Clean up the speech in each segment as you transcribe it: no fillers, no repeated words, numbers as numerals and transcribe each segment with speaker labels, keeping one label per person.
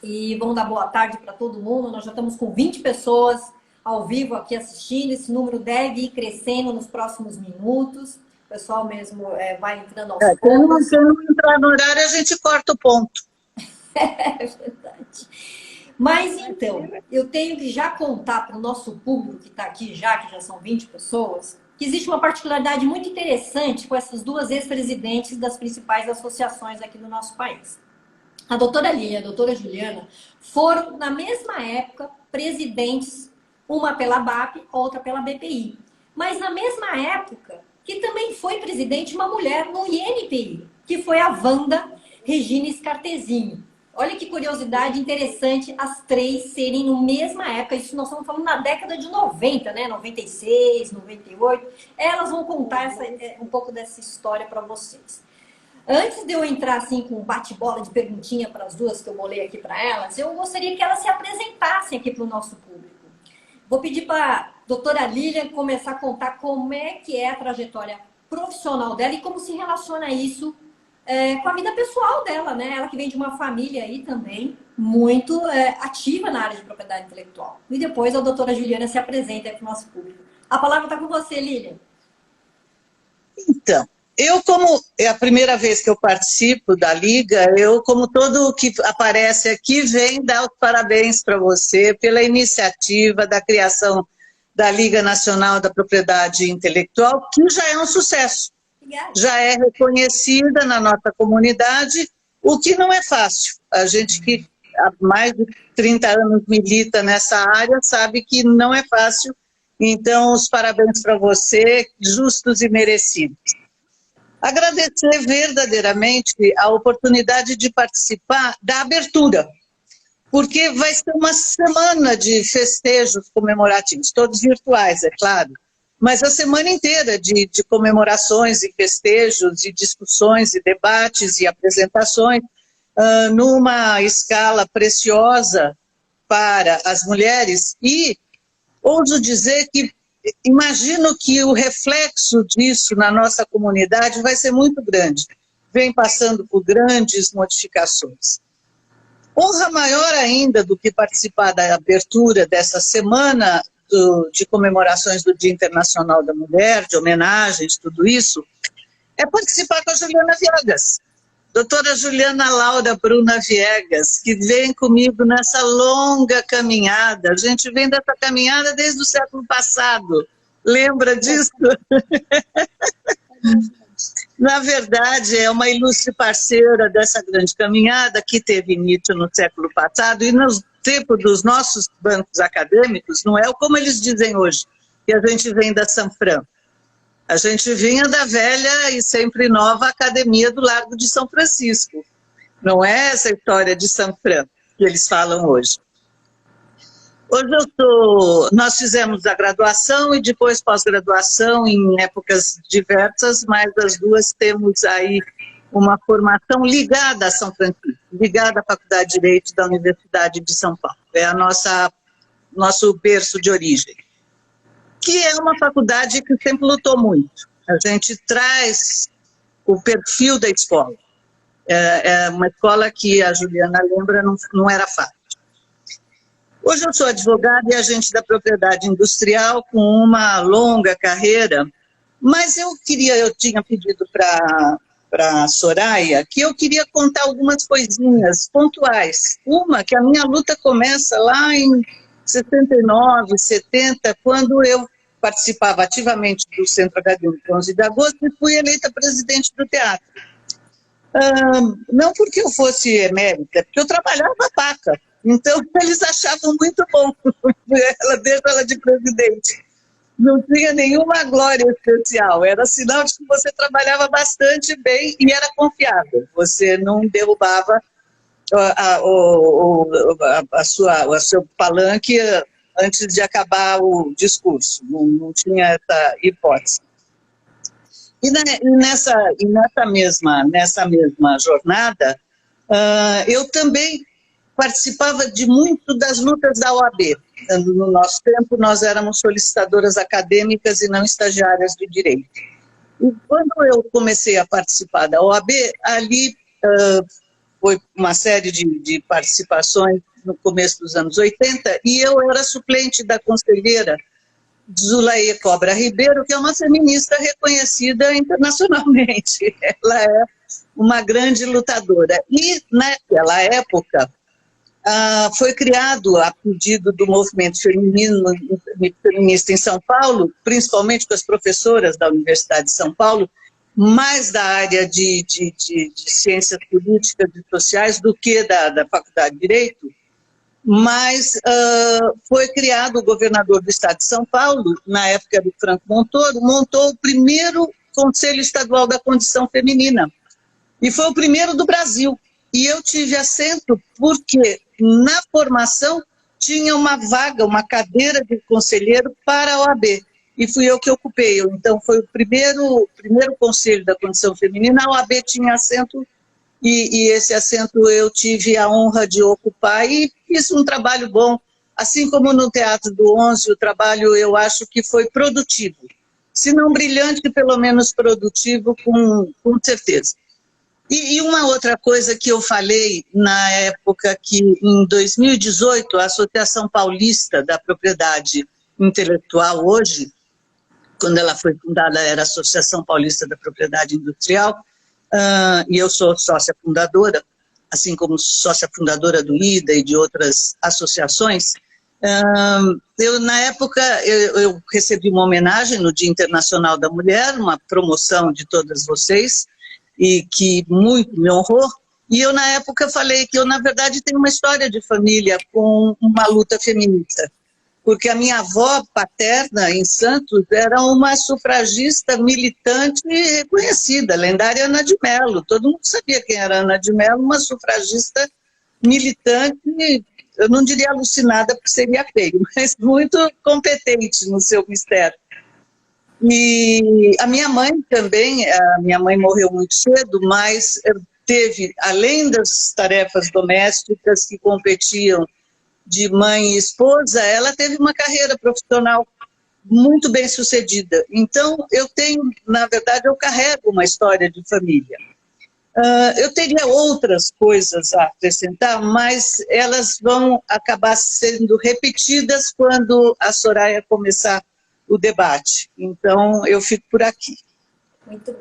Speaker 1: E vamos dar boa tarde para todo mundo. Nós já estamos com 20 pessoas ao vivo aqui assistindo. Esse número deve ir crescendo nos próximos minutos. O pessoal mesmo vai entrando aos poucos.
Speaker 2: Se não entrar no horário, a gente corta o ponto.
Speaker 1: É verdade. Mas então, eu tenho que já contar para o nosso público que está aqui já, que já são 20 pessoas, que existe uma particularidade muito interessante com essas duas ex-presidentes das principais associações aqui no nosso país. A doutora Lília e a doutora Juliana foram, na mesma época, presidentes, uma pela BAP, outra pela BPI. Mas na mesma época, que também foi presidente uma mulher no INPI, que foi a Wanda Regina Scartesini. Olha que curiosidade interessante as três serem na mesma época. Isso nós estamos falando na década de 90, né? 96, 98. Elas vão contar um pouco dessa história para vocês. Antes de eu entrar assim com um bate-bola de perguntinha para as duas que eu bolei aqui para elas, eu gostaria que elas se apresentassem aqui para o nosso público. Vou pedir para a doutora Lília começar a contar como é que é a trajetória profissional dela e como se relaciona isso com a vida pessoal dela, né? Ela que vem de uma família aí também muito ativa na área de propriedade intelectual. E depois a doutora Juliana se apresenta para o nosso público. A palavra está com você, Lília.
Speaker 2: Então, como é a primeira vez que eu participo da Liga, como todo que aparece aqui, vem dar os parabéns para você pela iniciativa da criação da Liga Nacional da Propriedade Intelectual, que já é um sucesso. Já é reconhecida na nossa comunidade, o que não é fácil. A gente que há mais de 30 anos milita nessa área sabe que não é fácil. Então, os parabéns para você, justos e merecidos. Agradecer verdadeiramente a oportunidade de participar da abertura, porque vai ser uma semana de festejos comemorativos, todos virtuais, é claro. Mas a semana inteira de comemorações e festejos, e discussões, e debates, e apresentações, numa escala preciosa para as mulheres. E ouso dizer que imagino que o reflexo disso na nossa comunidade vai ser muito grande. Vem passando por grandes modificações. Honra maior ainda do que participar da abertura dessa semana de comemorações do Dia Internacional da Mulher, de homenagens, tudo isso, é participar com a Juliana Viegas. Doutora Juliana Laura Bruna Viegas, que vem comigo nessa longa caminhada. A gente vem dessa caminhada desde o século passado. Lembra disso? Na verdade, é uma ilustre parceira dessa grande caminhada que teve início no século passado e nos tempo dos nossos bancos acadêmicos, não é como eles dizem hoje, que a gente vem da Sanfran. A gente vinha da velha e sempre nova Academia do Largo de São Francisco. Não é essa história de Sanfran que eles falam hoje. Hoje nós fizemos a graduação e depois pós-graduação em épocas diversas, mas as duas temos aí uma formação ligada a São Francisco, ligada à Faculdade de Direito da Universidade de São Paulo. É nosso berço de origem. Que é uma faculdade que sempre lutou muito. A gente traz o perfil da escola. É uma escola que a Juliana lembra, não era fácil. Hoje eu sou advogada e agente da propriedade industrial com uma longa carreira, mas eu tinha pedido para a Soraya, que eu queria contar algumas coisinhas pontuais. Uma, que a minha luta começa lá em 69, 70, quando eu participava ativamente do Centro Acadêmico 11 de agosto e fui eleita presidente do teatro. Não porque eu fosse emérita, porque eu trabalhava paca. Então, eles achavam muito bom deixar ela de presidente. Não tinha nenhuma glória especial, era sinal de que você trabalhava bastante bem e era confiável. Você não derrubava o seu palanque antes de acabar o discurso, não tinha essa hipótese. E nessa mesma jornada, eu também participava de muito das lutas da OAB. No nosso tempo, nós éramos solicitadoras acadêmicas e não estagiárias de direito. E quando eu comecei a participar da OAB, ali foi uma série de participações no começo dos anos 80, e eu era suplente da conselheira Zulaie Cobra Ribeiro, que é uma feminista reconhecida internacionalmente. Ela é uma grande lutadora. E, naquela época, foi criado, a pedido do movimento feminista em São Paulo, principalmente com as professoras da Universidade de São Paulo, mais da área de ciências políticas e sociais do que da Faculdade de Direito, mas foi criado o governador do estado de São Paulo, na época do Franco Montoro, montou o primeiro Conselho Estadual da Condição Feminina, e foi o primeiro do Brasil. E eu tive assento porque na formação tinha uma vaga, uma cadeira de conselheiro para a OAB, e fui eu que ocupei. Então foi o primeiro Conselho da Condição Feminina, a OAB tinha assento, e esse assento eu tive a honra de ocupar, e fiz um trabalho bom, assim como no Teatro do 11, o trabalho eu acho que foi produtivo, se não brilhante, pelo menos produtivo, com certeza. E uma outra coisa que eu falei na época que, em 2018, a Associação Paulista da Propriedade Intelectual, hoje, quando ela foi fundada, era a Associação Paulista da Propriedade Industrial, e eu sou sócia fundadora, assim como sócia fundadora do IDA e de outras associações. Na época, eu recebi uma homenagem no Dia Internacional da Mulher, uma promoção de todas vocês, e que muito me honrou, e eu na época falei que eu na verdade tenho uma história de família com uma luta feminista, porque a minha avó paterna em Santos era uma sufragista militante reconhecida, lendária Ana de Mello, todo mundo sabia quem era Ana de Mello, uma sufragista militante, eu não diria alucinada porque seria feio, mas muito competente no seu mistério. E a minha mãe também, a minha mãe morreu muito cedo, mas teve, além das tarefas domésticas que competiam de mãe e esposa, ela teve uma carreira profissional muito bem sucedida. Então, eu tenho, na verdade, eu carrego uma história de família. Eu teria outras coisas a acrescentar, mas elas vão acabar sendo repetidas quando a Soraya começar o debate. Então, eu fico por aqui.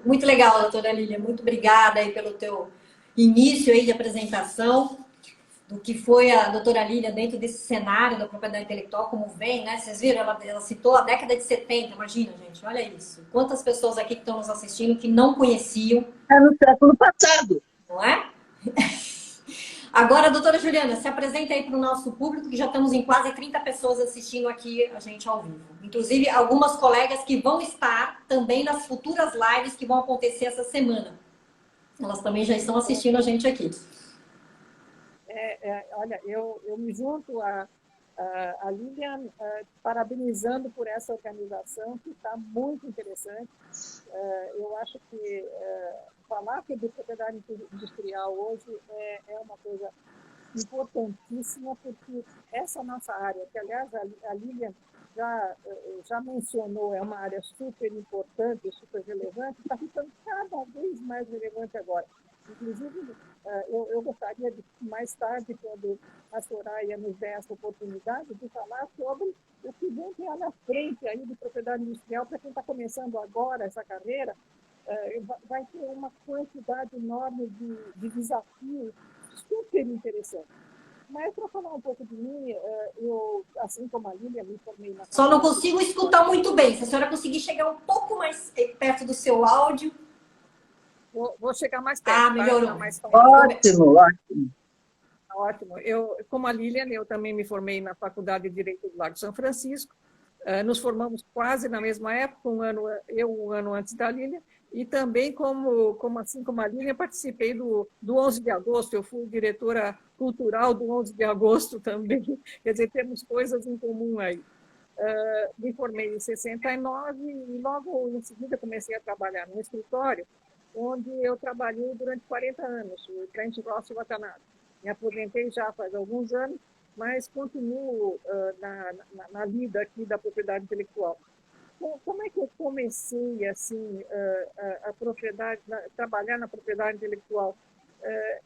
Speaker 1: Muito legal, doutora Lília. Muito obrigada aí pelo teu início aí de apresentação do que foi a doutora Lília dentro desse cenário da propriedade intelectual, como vem, né? Vocês viram? Ela citou a década de 70, imagina, gente, olha isso. Quantas pessoas aqui que estão nos assistindo que não conheciam.
Speaker 2: É no século passado.
Speaker 1: Não é? Agora, doutora Juliana, se apresenta aí para o nosso público, que já estamos em quase 30 pessoas assistindo aqui a gente ao vivo. Inclusive, algumas colegas que vão estar também nas futuras lives que vão acontecer essa semana. Elas também já estão assistindo a gente aqui.
Speaker 3: Olha, eu me junto a Lilian, parabenizando por essa organização, que está muito interessante. Eu acho que falar sobre propriedade industrial hoje é uma coisa importantíssima, porque essa nossa área, que aliás a Lilian já mencionou, é uma área super importante, super relevante, está ficando cada vez mais relevante agora. Inclusive, eu gostaria de, mais tarde, quando a Soraya nos der essa oportunidade, de falar sobre o que vem na frente aí de propriedade industrial. Para quem está começando agora essa carreira, vai ter uma quantidade enorme de desafios super interessantes. Mas, para falar um pouco de mim, eu, assim como a Lília, me formei na...
Speaker 1: Só não consigo escutar muito bem. Se a senhora conseguir chegar um pouco mais perto do seu áudio...
Speaker 3: Vou chegar mais perto.
Speaker 1: Melhorou.
Speaker 2: Ótimo, ótimo.
Speaker 3: Ótimo. Eu, como a Lilian, eu também me formei na Faculdade de Direito do Largo São Francisco. Nos formamos quase na mesma época, um ano antes da Lilian, e também, assim como a Lilian, participei do 11 de agosto, eu fui diretora cultural do 11 de agosto também, quer dizer, temos coisas em comum aí. Me formei em 69 e logo em seguida comecei a trabalhar no escritório, onde eu trabalhei durante 40 anos, o Trent Ross Watanabe. Me aposentei já faz alguns anos, mas continuo na lida aqui da propriedade intelectual. Como é que eu comecei assim, trabalhar na propriedade intelectual?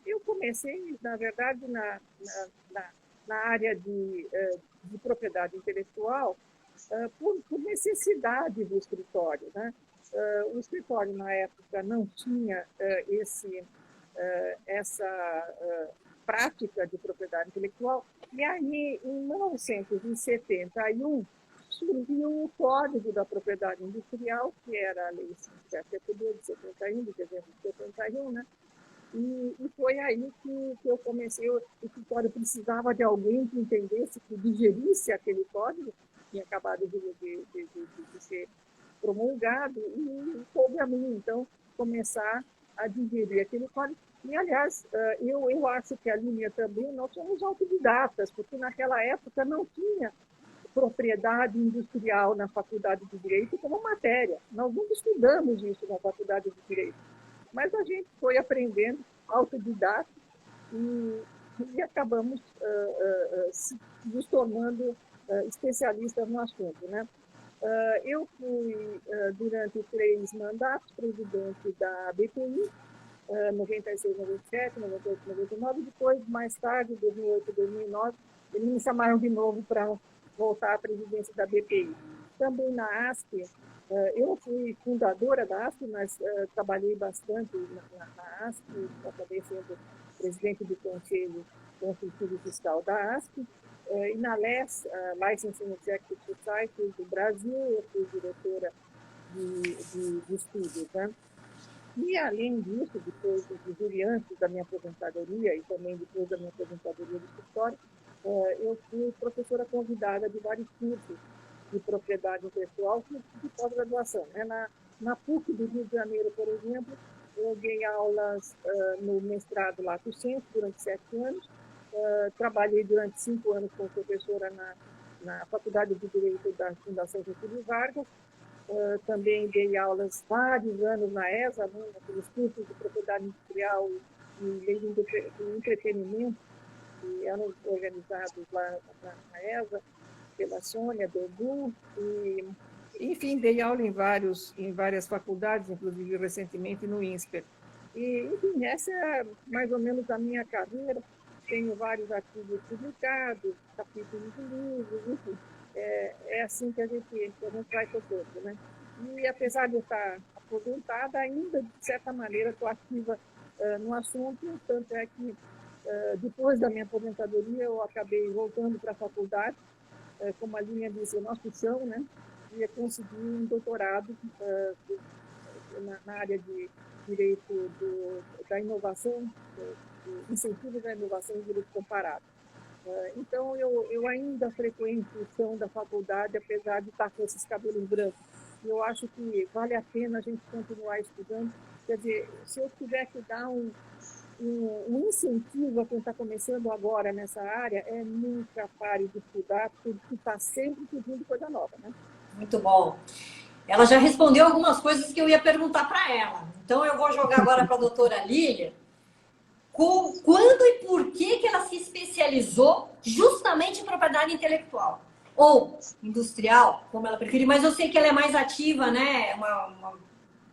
Speaker 3: Eu comecei, na verdade, na área de propriedade intelectual por necessidade do escritório, né? O escritório, na época, não tinha essa prática de propriedade intelectual, e aí, em 1971, surgiu o Código da Propriedade Industrial, que era a Lei 572 de 71, de dezembro de 71, né? E foi aí que eu comecei. O escritório precisava de alguém que entendesse, que digerisse aquele código, que tinha acabado de ser promulgado, e coube a mim, então, começar a digerir aquele código. E, aliás, eu acho que a Línia também, nós somos autodidatas, porque naquela época não tinha propriedade industrial na Faculdade de Direito como matéria. Nós não estudamos isso na Faculdade de Direito. Mas a gente foi aprendendo autodidata e acabamos nos tornando especialistas no assunto, né? Eu fui, durante 3 mandatos, presidente da BPI, 96, 97, 98, 99, depois, mais tarde, 2008, 2009, eles me chamaram de novo para voltar à presidência da BPI. Também na ASP, eu fui fundadora da ASP, mas trabalhei bastante na ASP, acabei sendo presidente do Conselho Consultivo Fiscal da ASP, e na LES, Licensing Executive Society do Brasil, eu fui diretora de estudos, né? E, além disso, depois antes da minha aposentadoria e também depois da minha aposentadoria do escritório, eu fui professora convidada de vários cursos de propriedade intelectual de pós-graduação, né? Na PUC do Rio de Janeiro, por exemplo, eu dei aulas no mestrado Lato Sensu durante 7 anos, trabalhei durante 5 anos como professora na Faculdade de Direito da Fundação Getúlio Vargas, também dei aulas vários anos na ESA, né, naqueles cursos de propriedade industrial e lei de entretenimento, que eram organizados lá na ESA, pela Sônia, do Edu, e, enfim, dei aula em várias faculdades, inclusive recentemente no INSPER. E, enfim, essa é mais ou menos a minha carreira. Tenho vários artigos publicados, capítulos de livros, enfim. É assim que a gente vai tocando, né? E, apesar de eu estar aposentada, ainda, de certa maneira, estou ativa no assunto, tanto é que, depois da minha aposentadoria, eu acabei voltando para a faculdade, como a Linha disse, o nosso chão, né? E consegui um doutorado na área de direito da inovação, do incentivo da inovação e direito comparado. Então, eu ainda frequento o chão da faculdade, apesar de estar com esses cabelos brancos. Eu acho que vale a pena a gente continuar estudando. Quer dizer, se eu tiver que dar um incentivo a quem está começando agora nessa área, nunca pare de estudar, porque está sempre pedindo coisa nova, né?
Speaker 1: Muito bom. Ela já respondeu algumas coisas que eu ia perguntar para ela. Então, eu vou jogar agora para a doutora Lília. Quando e por que ela se especializou justamente em propriedade intelectual? Ou industrial, como ela preferir, mas eu sei que ela é mais ativa, né?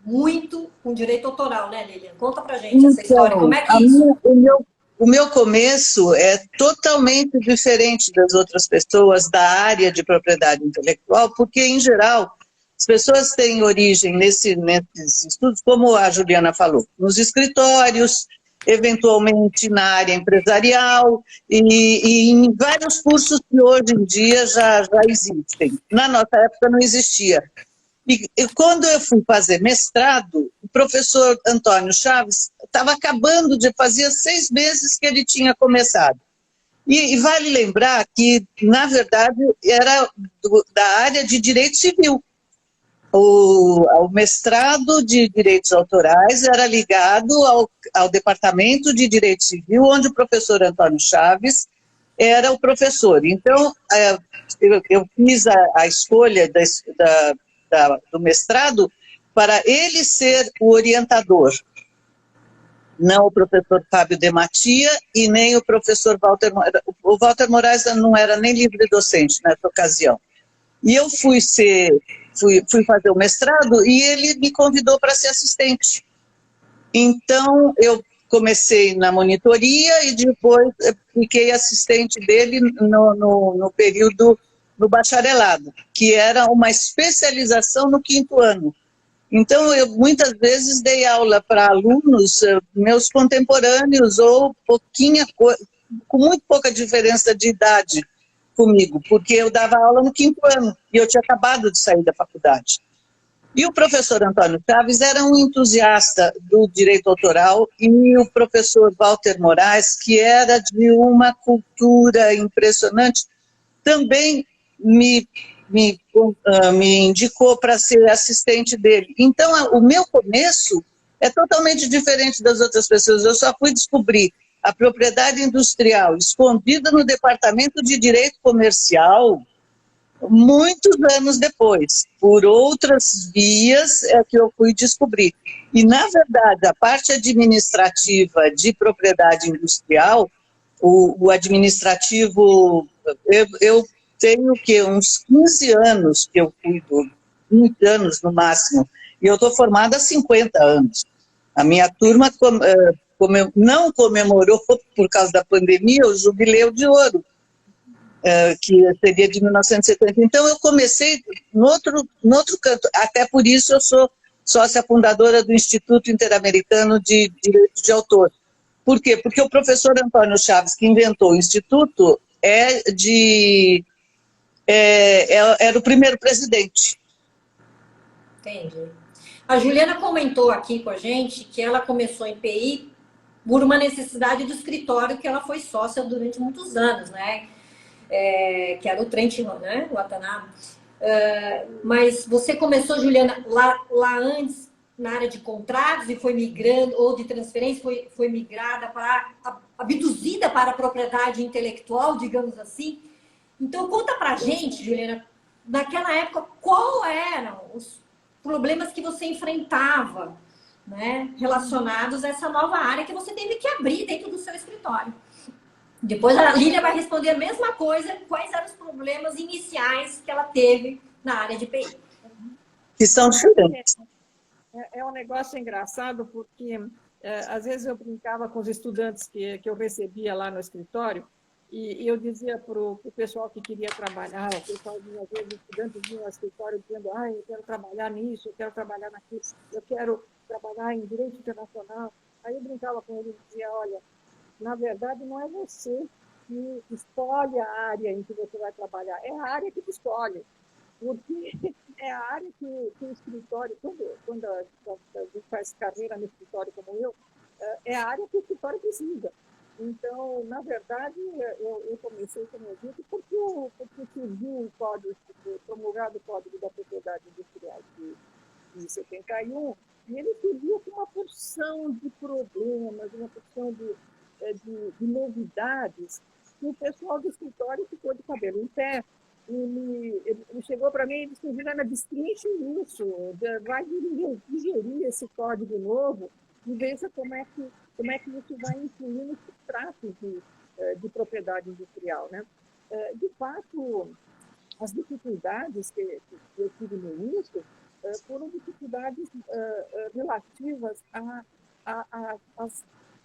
Speaker 1: Muito com direito autoral, né, Lilian? Conta pra gente essa história. Como é que isso?
Speaker 2: O meu começo é totalmente diferente das outras pessoas da área de propriedade intelectual, porque, em geral, as pessoas têm origem nesses estudos, como a Juliana falou, nos escritórios, eventualmente na área empresarial e em vários cursos que hoje em dia já existem. Na nossa época não existia. E quando eu fui fazer mestrado, o professor Antônio Chaves estava acabando fazia 6 meses que ele tinha começado. E vale lembrar que, na verdade, era da área de direito civil. O mestrado de direitos autorais era ligado ao Departamento de Direito Civil, onde o professor Antônio Chaves era o professor. Então, eu fiz a escolha do mestrado para ele ser o orientador, não o professor Fábio de Matia e nem o professor Walter Moraes. O Walter Moraes não era nem livre docente nessa ocasião. E eu fui fazer o mestrado e ele me convidou para ser assistente. Então, eu comecei na monitoria e depois fiquei assistente dele no período do bacharelado, que era uma especialização no 5º ano. Então, eu muitas vezes dei aula para alunos, meus contemporâneos, ou com muito pouca diferença de idade comigo, porque eu dava aula no 5º ano e eu tinha acabado de sair da faculdade. E o professor Antônio Chaves era um entusiasta do direito autoral, e o professor Walter Moraes, que era de uma cultura impressionante, também me indicou para ser assistente dele. Então, o meu começo é totalmente diferente das outras pessoas. Eu só fui descobrir a propriedade industrial escondida no departamento de direito comercial muitos anos depois. Por outras vias é que eu fui descobrir. E, na verdade, a parte administrativa de propriedade industrial, o administrativo, eu tenho uns 15 anos que eu cuido, 20 anos no máximo, e eu estou formada há 50 anos. A minha turma não comemorou, por causa da pandemia, o Jubileu de Ouro, que seria de 1970. Então, eu comecei no outro canto. Até por isso eu sou sócia fundadora do Instituto Interamericano de Direito de Autor. Por quê? Porque o professor Antônio Chaves, que inventou o Instituto, era o primeiro presidente.
Speaker 1: Entendi. A Juliana comentou aqui com a gente que ela começou em PI por uma necessidade do escritório que ela foi sócia durante muitos anos, né? Que era o Trent, né? O Watanabe. Mas você começou, Juliana, lá antes, na área de contratos, e foi migrando, ou de transferência, foi migrada abduzida para a propriedade intelectual, digamos assim. Então, conta pra gente, Juliana, naquela época, qual eram os problemas que você enfrentava, né, relacionados a essa nova área que você teve que abrir dentro do seu escritório. Depois a Lília vai responder a mesma coisa, quais eram os problemas iniciais que ela teve na área de PI.
Speaker 2: Que são diferentes.
Speaker 3: É um negócio engraçado, porque às vezes eu brincava com os estudantes que eu recebia lá no escritório, e eu dizia para o pessoal que queria trabalhar, o pessoal, às vezes, os estudantes vinham ao escritório dizendo, eu quero trabalhar nisso, eu quero trabalhar naquilo, eu quero trabalhar em direito internacional. Aí eu brincava com ele e dizia, olha, na verdade, não é você que escolhe a área em que você vai trabalhar, é a área que te escolhe. Porque é a área que o escritório, quando a gente faz carreira no escritório como eu, é a área que o escritório precisa. Então, na verdade, eu comecei, como eu disse, porque surgiu o código, promulgado o Código da Propriedade Industrial de 71, e ele surgiu com uma porção de problemas, uma porção de novidades, que o pessoal do escritório ficou de cabelo em pé. Ele chegou para mim e disse, Juliana, destrinche isso, vai digerir esse código novo e veja como é que isso vai influir nos contratos de propriedade industrial, né? De fato, as dificuldades que eu tive no início foram dificuldades relativas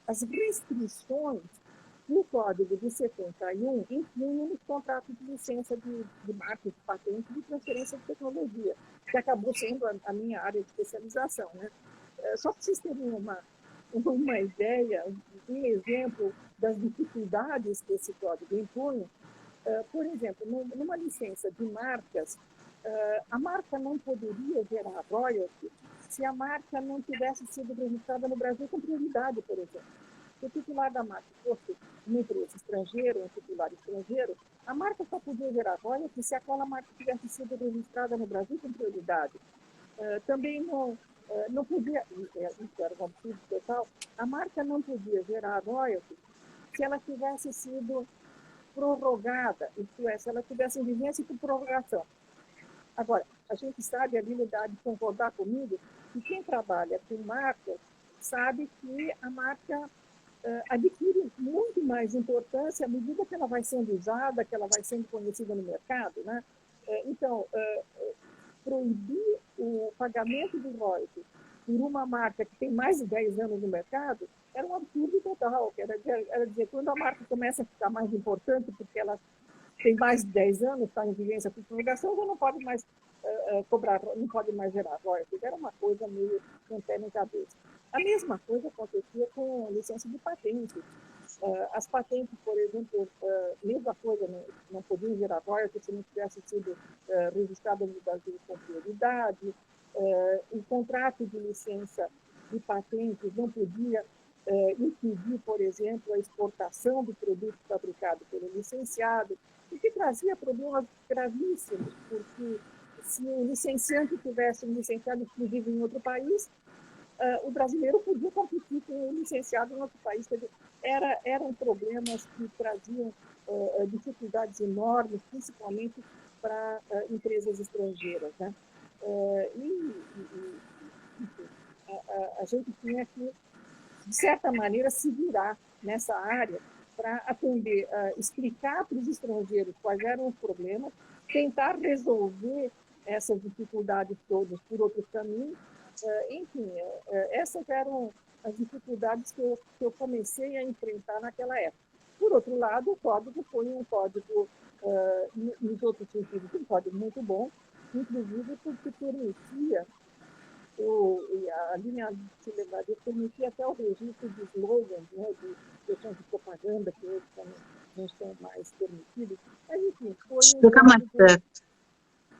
Speaker 3: às restrições que o Código de 71 inclui nos contratos de licença de marca, de patente e de transferência de tecnologia, que acabou sendo a minha área de especialização, né? Só para vocês terem uma ideia, um exemplo das dificuldades que esse código impõe, por exemplo, numa licença de marcas, a marca não poderia gerar royalties se a marca não tivesse sido registrada no Brasil com prioridade, por exemplo. Se o titular da marca fosse uma empresa estrangeira, um titular estrangeiro, a marca só podia gerar royalties se aquela marca tivesse sido registrada no Brasil com prioridade. Também não podia, isso era um absurdo total, a marca não podia gerar royalties se ela tivesse sido prorrogada, isto é, se ela tivesse em vigência com prorrogação. Agora, a gente sabe, a Lília há de concordar comigo, que quem trabalha com marcas sabe que a marca adquire muito mais importância à medida que ela vai sendo usada, que ela vai sendo conhecida no mercado, né? Então, proibir o pagamento de royalties por uma marca que tem mais de 10 anos no mercado, era um absurdo total. Era dizer, quando a marca começa a ficar mais importante, porque ela tem mais de 10 anos, está em vigência por prorrogação, já não pode mais cobrar, não pode mais gerar royalties. Era uma coisa meio com pé na cabeça. A mesma coisa acontecia com licença de patente. As patentes, por exemplo, mesma coisa, não podiam gerar royalties se não tivesse sido registradas no Brasil com prioridade. O contrato de licença de patentes não podia impedir, por exemplo, a exportação do produto fabricado pelo licenciado, o que trazia problemas gravíssimos, porque se o licenciante tivesse um licenciado exclusivo em outro país, o brasileiro podia competir com o licenciado em outro país. Eram problemas que traziam dificuldades enormes, principalmente para empresas estrangeiras, né? A gente tinha que, de certa maneira, se virar nessa área para atender, explicar para os estrangeiros quais eram os problemas, tentar resolver essas dificuldades todas por outros caminhos. Enfim, essas eram as dificuldades que eu comecei a enfrentar naquela época. Por outro lado, o código foi um código, nos outros sentidos, um código muito bom, inclusive porque permitia, a linha de levaria permitia até o registro de slogans, né, de questões de propaganda, que hoje não são mais permitidos. Mas, enfim, foi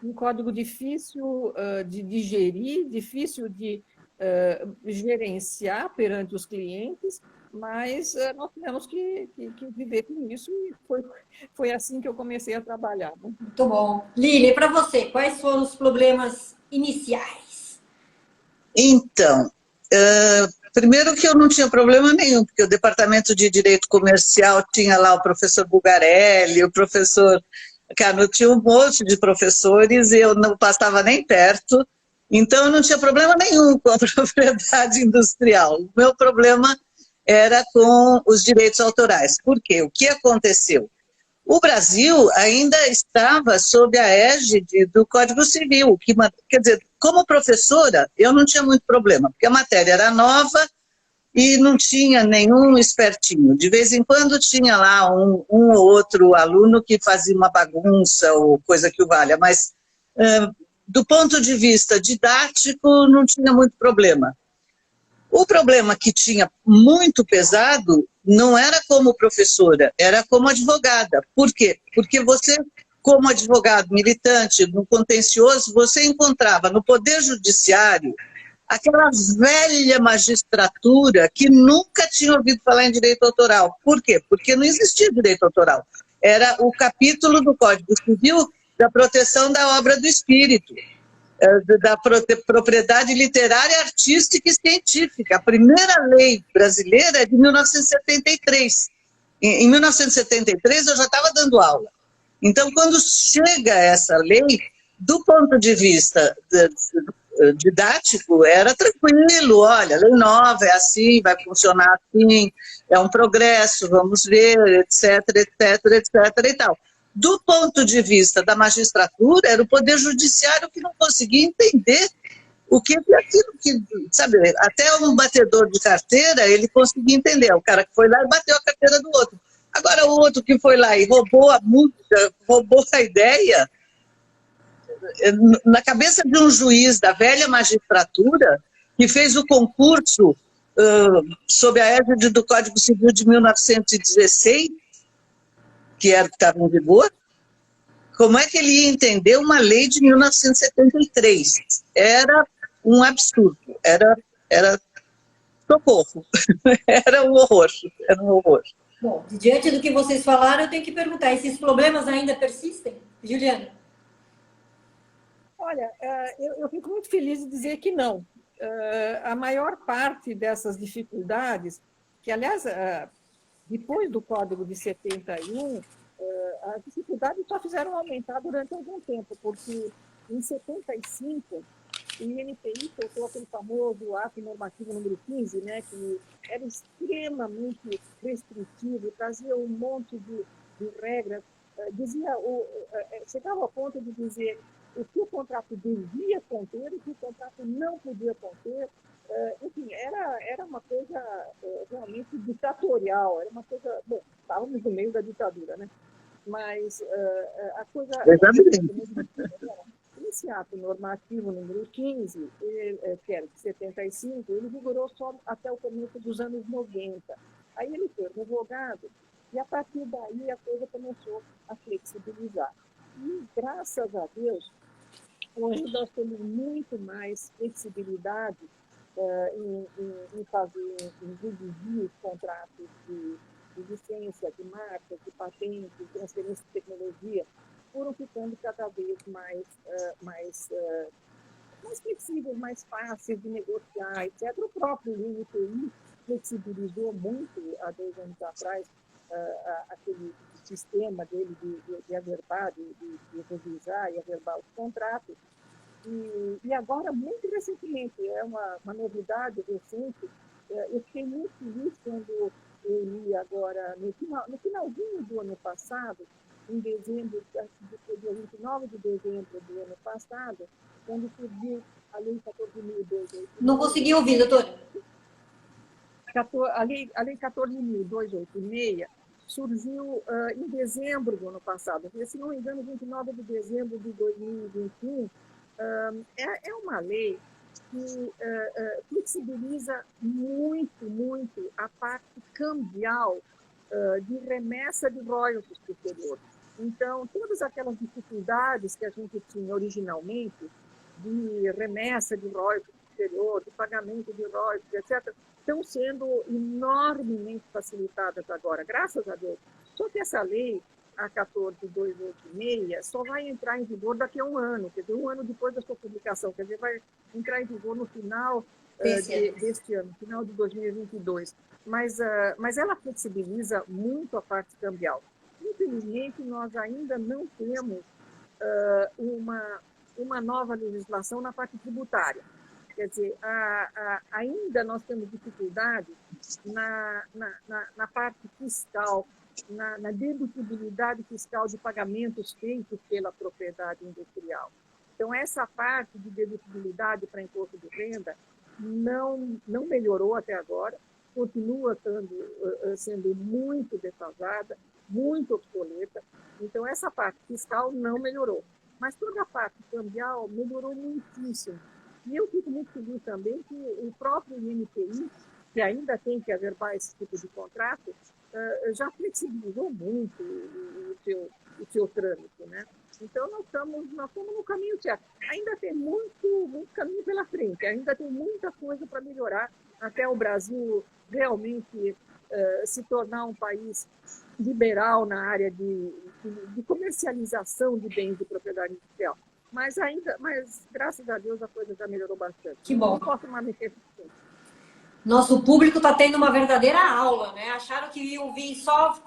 Speaker 3: um código difícil de digerir, difícil de gerenciar perante os clientes, mas nós tivemos que viver com isso e foi assim que eu comecei a trabalhar. Né?
Speaker 1: Muito bom. Lília, para você, quais foram os problemas iniciais?
Speaker 2: Então, primeiro que eu não tinha problema nenhum, porque o Departamento de Direito Comercial tinha lá o professor Bugarelli, o professor Canuto, tinha um monte de professores e eu não passava nem perto, então eu não tinha problema nenhum com a propriedade industrial. O meu problema era com os direitos autorais. Por quê? O que aconteceu? O Brasil ainda estava sob a égide do Código Civil, quer dizer, como professora, eu não tinha muito problema, porque a matéria era nova e não tinha nenhum espertinho. De vez em quando tinha lá um ou outro aluno que fazia uma bagunça ou coisa que o valha, mas do ponto de vista didático não tinha muito problema. O problema que tinha muito pesado não era como professora, era como advogada. Por quê? Porque você, como advogado militante no contencioso, você encontrava no Poder Judiciário aquela velha magistratura que nunca tinha ouvido falar em direito autoral. Por quê? Porque não existia direito autoral. Era o capítulo do Código Civil da proteção da obra do espírito, da propriedade literária, artística e científica. A primeira lei brasileira é de 1973. Em 1973 eu já estava dando aula. Então, quando chega essa lei, do ponto de vista didático, era tranquilo, olha, lei nova é assim, vai funcionar assim, é um progresso, vamos ver, etc, etc, etc e tal. Do ponto de vista da magistratura, era o Poder Judiciário que não conseguia entender o que é aquilo que, sabe, até um batedor de carteira, ele conseguia entender, o cara que foi lá e bateu a carteira do outro. Agora o outro que foi lá e roubou a música, roubou a ideia, na cabeça de um juiz da velha magistratura, que fez o concurso sob a égide do Código Civil de 1916, que era o que estava em vigor, como é que ele ia entender uma lei de 1973? Era um absurdo, era socorro, era um horror, era um horror.
Speaker 1: Bom, diante do que vocês falaram, eu tenho que perguntar, esses problemas ainda persistem? Juliana?
Speaker 3: Olha, eu fico muito feliz de dizer que não. A maior parte dessas dificuldades, que, aliás, depois do Código de 71, as dificuldades só fizeram aumentar durante algum tempo, porque em 75 o INPI soltou aquele famoso ato normativo número 15, né, que era extremamente restritivo, trazia um monte de regras, chegava ao ponto de dizer o que o contrato devia conter e o que o contrato não podia conter, Enfim, era uma coisa realmente ditatorial, era uma coisa... Bom, estávamos no meio da ditadura, né? Mas a coisa... Esse ato normativo número 15, que era de 75, ele vigorou só até o começo dos anos 90. Aí ele foi revogado e, a partir daí, a coisa começou a flexibilizar. E, graças a Deus, hoje nós temos muito mais flexibilidade em fazer, em redigir os contratos de licença, de marca, de patente, de transferência de tecnologia, foram ficando cada vez mais flexíveis, mais fáceis de negociar, etc. O próprio INPI flexibilizou muito, há 2 anos atrás, aquele sistema dele de averbar, de revisar e averbar os contratos. E agora, muito recentemente, é uma novidade recente, eu fiquei muito feliz quando eu li agora, no finalzinho do ano passado, em dezembro, dia 29 de dezembro do ano passado, quando surgiu a Lei 14.286.
Speaker 1: Não consegui ouvir, doutora.
Speaker 3: A Lei 14.286 surgiu em dezembro do ano passado. Se não me engano, 29 de dezembro de 2021. É uma lei que flexibiliza muito a parte cambial de remessa de royalties para o exterior. Então, todas aquelas dificuldades que a gente tinha originalmente de remessa de royalties para o exterior, de pagamento de royalties, etc., estão sendo enormemente facilitadas agora, graças a Deus. Só que essa lei, a 14.286, só vai entrar em vigor daqui a 1 ano, quer dizer, 1 ano depois da sua publicação, quer dizer, vai entrar em vigor no final deste ano, final de 2022. Mas ela flexibiliza muito a parte cambial. Infelizmente, nós ainda não temos uma nova legislação na parte tributária. Quer dizer, ainda nós temos dificuldade na parte fiscal, na dedutibilidade fiscal de pagamentos feitos pela propriedade industrial. Então, essa parte de dedutibilidade para imposto de renda não melhorou até agora, continua sendo muito defasada, muito obsoleta. Então, essa parte fiscal não melhorou. Mas toda a parte cambial melhorou muitíssimo. E eu fico muito feliz também que o próprio INPI, que ainda tem que averbar esse tipo de contrato, já flexibilizou muito o seu trâmite, né? Então, nós estamos no caminho certo. Ainda tem muito caminho pela frente, ainda tem muita coisa para melhorar até o Brasil realmente se tornar um país liberal na área de comercialização de bens de propriedade industrial. Mas graças a Deus, a coisa já melhorou bastante.
Speaker 1: Que bom.
Speaker 3: Não posso mais mexer com isso.
Speaker 1: Nosso público está tendo uma verdadeira aula, né? Acharam que iam vir só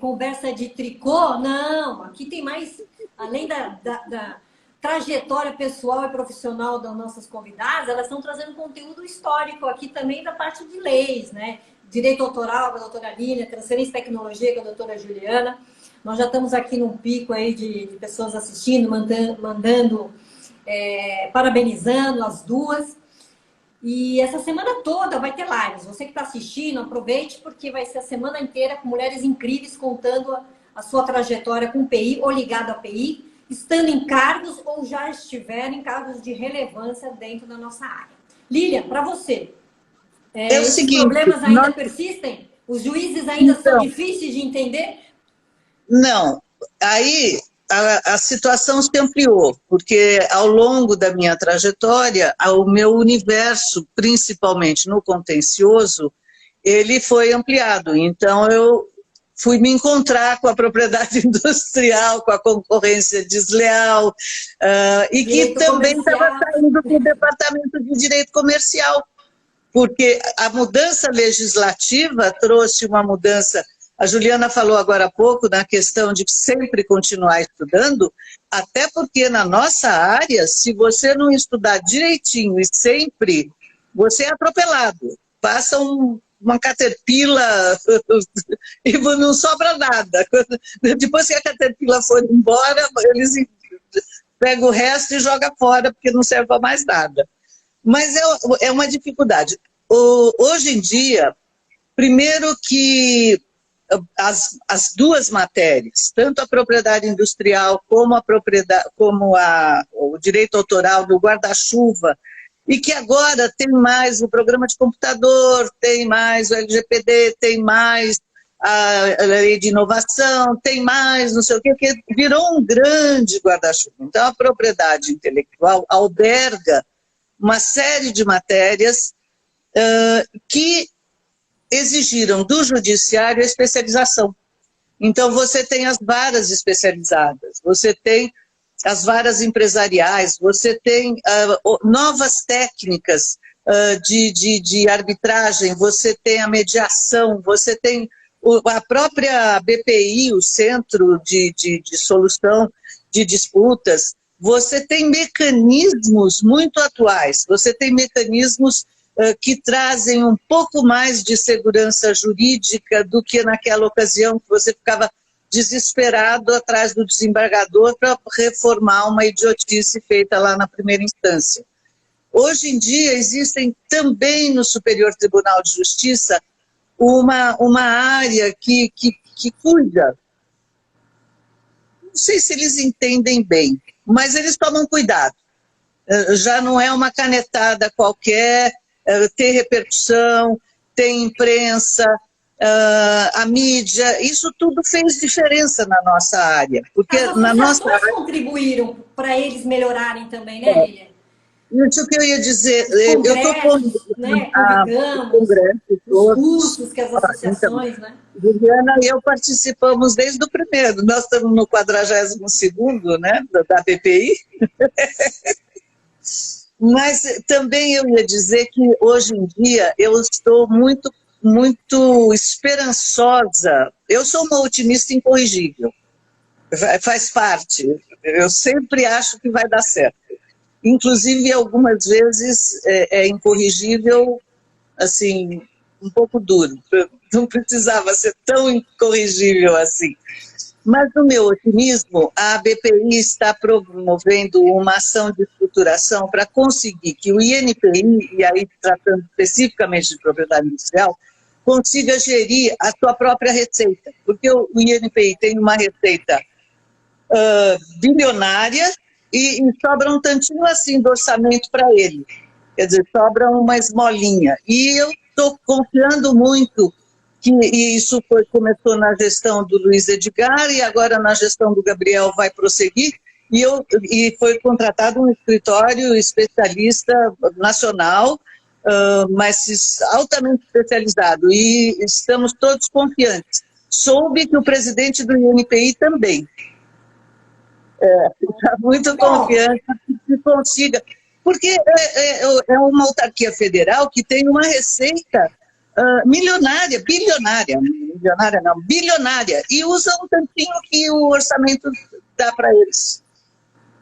Speaker 1: conversa de tricô? Não, aqui tem mais, além da trajetória pessoal e profissional das nossas convidadas, elas estão trazendo conteúdo histórico aqui também da parte de leis, né? Direito autoral com a doutora Lília, transferência de tecnologia com a doutora Juliana. Nós já estamos aqui num pico aí de pessoas assistindo, mandando parabenizando as duas. E essa semana toda vai ter lives. Você que está assistindo, aproveite, porque vai ser a semana inteira com mulheres incríveis contando a sua trajetória com PI ou ligado a PI, estando em cargos ou já estiveram em cargos de relevância dentro da nossa área. Lília, para você,
Speaker 2: o seguinte,
Speaker 1: problemas ainda persistem? Os juízes ainda são difíceis de entender?
Speaker 2: Não. Aí a situação se ampliou, porque ao longo da minha trajetória, o meu universo, principalmente no contencioso, ele foi ampliado. Então, eu fui me encontrar com a propriedade industrial, com a concorrência desleal, e que também estava saindo do Departamento de Direito Comercial, porque a mudança legislativa trouxe uma mudança. A Juliana falou agora há pouco na questão de sempre continuar estudando, até porque na nossa área, se você não estudar direitinho e sempre, você é atropelado. Passa uma caterpillar e não sobra nada. Depois que a caterpillar for embora, eles pegam o resto e jogam fora, porque não serve para mais nada. Mas é uma dificuldade. Hoje em dia, primeiro que as duas matérias, tanto a propriedade industrial como o direito autoral do guarda-chuva, e que agora tem mais o programa de computador, tem mais o LGPD, tem mais a lei de inovação, tem mais não sei o quê, que virou um grande guarda-chuva. Então, a propriedade intelectual alberga uma série de matérias que exigiram do judiciário a especialização. Então, você tem as varas especializadas, você tem as varas empresariais, você tem novas técnicas de arbitragem, você tem a mediação, você tem a própria BPI, o Centro de Solução de Disputas, você tem mecanismos muito atuais, você tem mecanismos que trazem um pouco mais de segurança jurídica do que naquela ocasião que você ficava desesperado atrás do desembargador para reformar uma idiotice feita lá na primeira instância. Hoje em dia existem também no Superior Tribunal de Justiça uma área que cuida. Não sei se eles entendem bem, mas eles tomam cuidado. Já não é uma canetada qualquer, tem repercussão, tem imprensa, a mídia, isso tudo fez diferença na nossa área. Porque
Speaker 1: as associações contribuíram para eles melhorarem também, né, Lilian?
Speaker 2: Isso que eu ia dizer.
Speaker 1: Eu estou convidando os cursos que as associações, né?
Speaker 2: Juliana e eu participamos desde o primeiro. Nós estamos no 42º, né, da BPI. Mas também eu ia dizer que hoje em dia eu estou muito esperançosa. Eu sou uma otimista incorrigível. Faz parte. Eu sempre acho que vai dar certo. Inclusive, algumas vezes é incorrigível, assim, um pouco duro. Não precisava ser tão incorrigível assim. Mas, no meu otimismo, a BPI está promovendo uma ação de estruturação para conseguir que o INPI, e aí tratando especificamente de propriedade industrial, consiga gerir a sua própria receita. Porque o INPI tem uma receita bilionária, e sobra um tantinho assim do orçamento para ele. Quer dizer, sobra uma esmolinha. E eu estou confiando muito que isso começou na gestão do Luiz Edgar e agora na gestão do Gabriel vai prosseguir. E foi contratado um escritório especialista nacional, mas altamente especializado. E estamos todos confiantes. Soube que o presidente do INPI também. Está muito confiante que consiga, porque é uma autarquia federal que tem uma receita bilionária, e usa um tantinho que o orçamento dá para eles.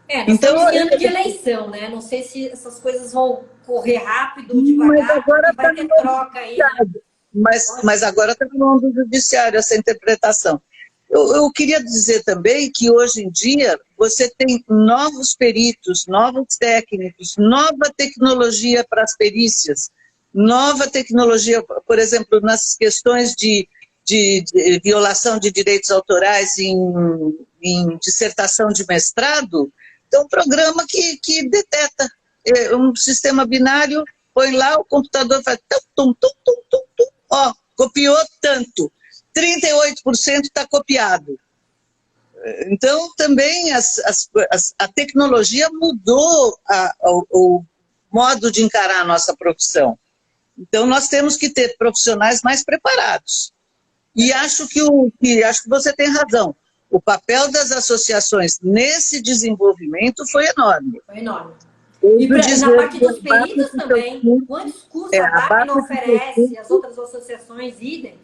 Speaker 1: Nós estamos em ano de eleição, né? Não sei se essas coisas vão correr rápido, devagar, porque vai ter troca aí, né?
Speaker 2: Mas agora está no mão do judiciário essa interpretação. Eu queria dizer também que hoje em dia você tem novos peritos, novos técnicos, nova tecnologia para as perícias, nova tecnologia, por exemplo, nas questões de violação de direitos autorais em dissertação de mestrado, tem um programa que deteta um sistema binário, põe lá, o computador faz tum, tum, tum, tum, tum, ó, copiou tanto. 38% está copiado. Então, também a tecnologia mudou o modo de encarar a nossa profissão. Então, nós temos que ter profissionais mais preparados. E acho que você tem razão. O papel das associações nesse desenvolvimento foi enorme.
Speaker 1: Foi enorme. E na parte dos peritos também. Quantos cursos a BAC não oferece, as outras associações idem.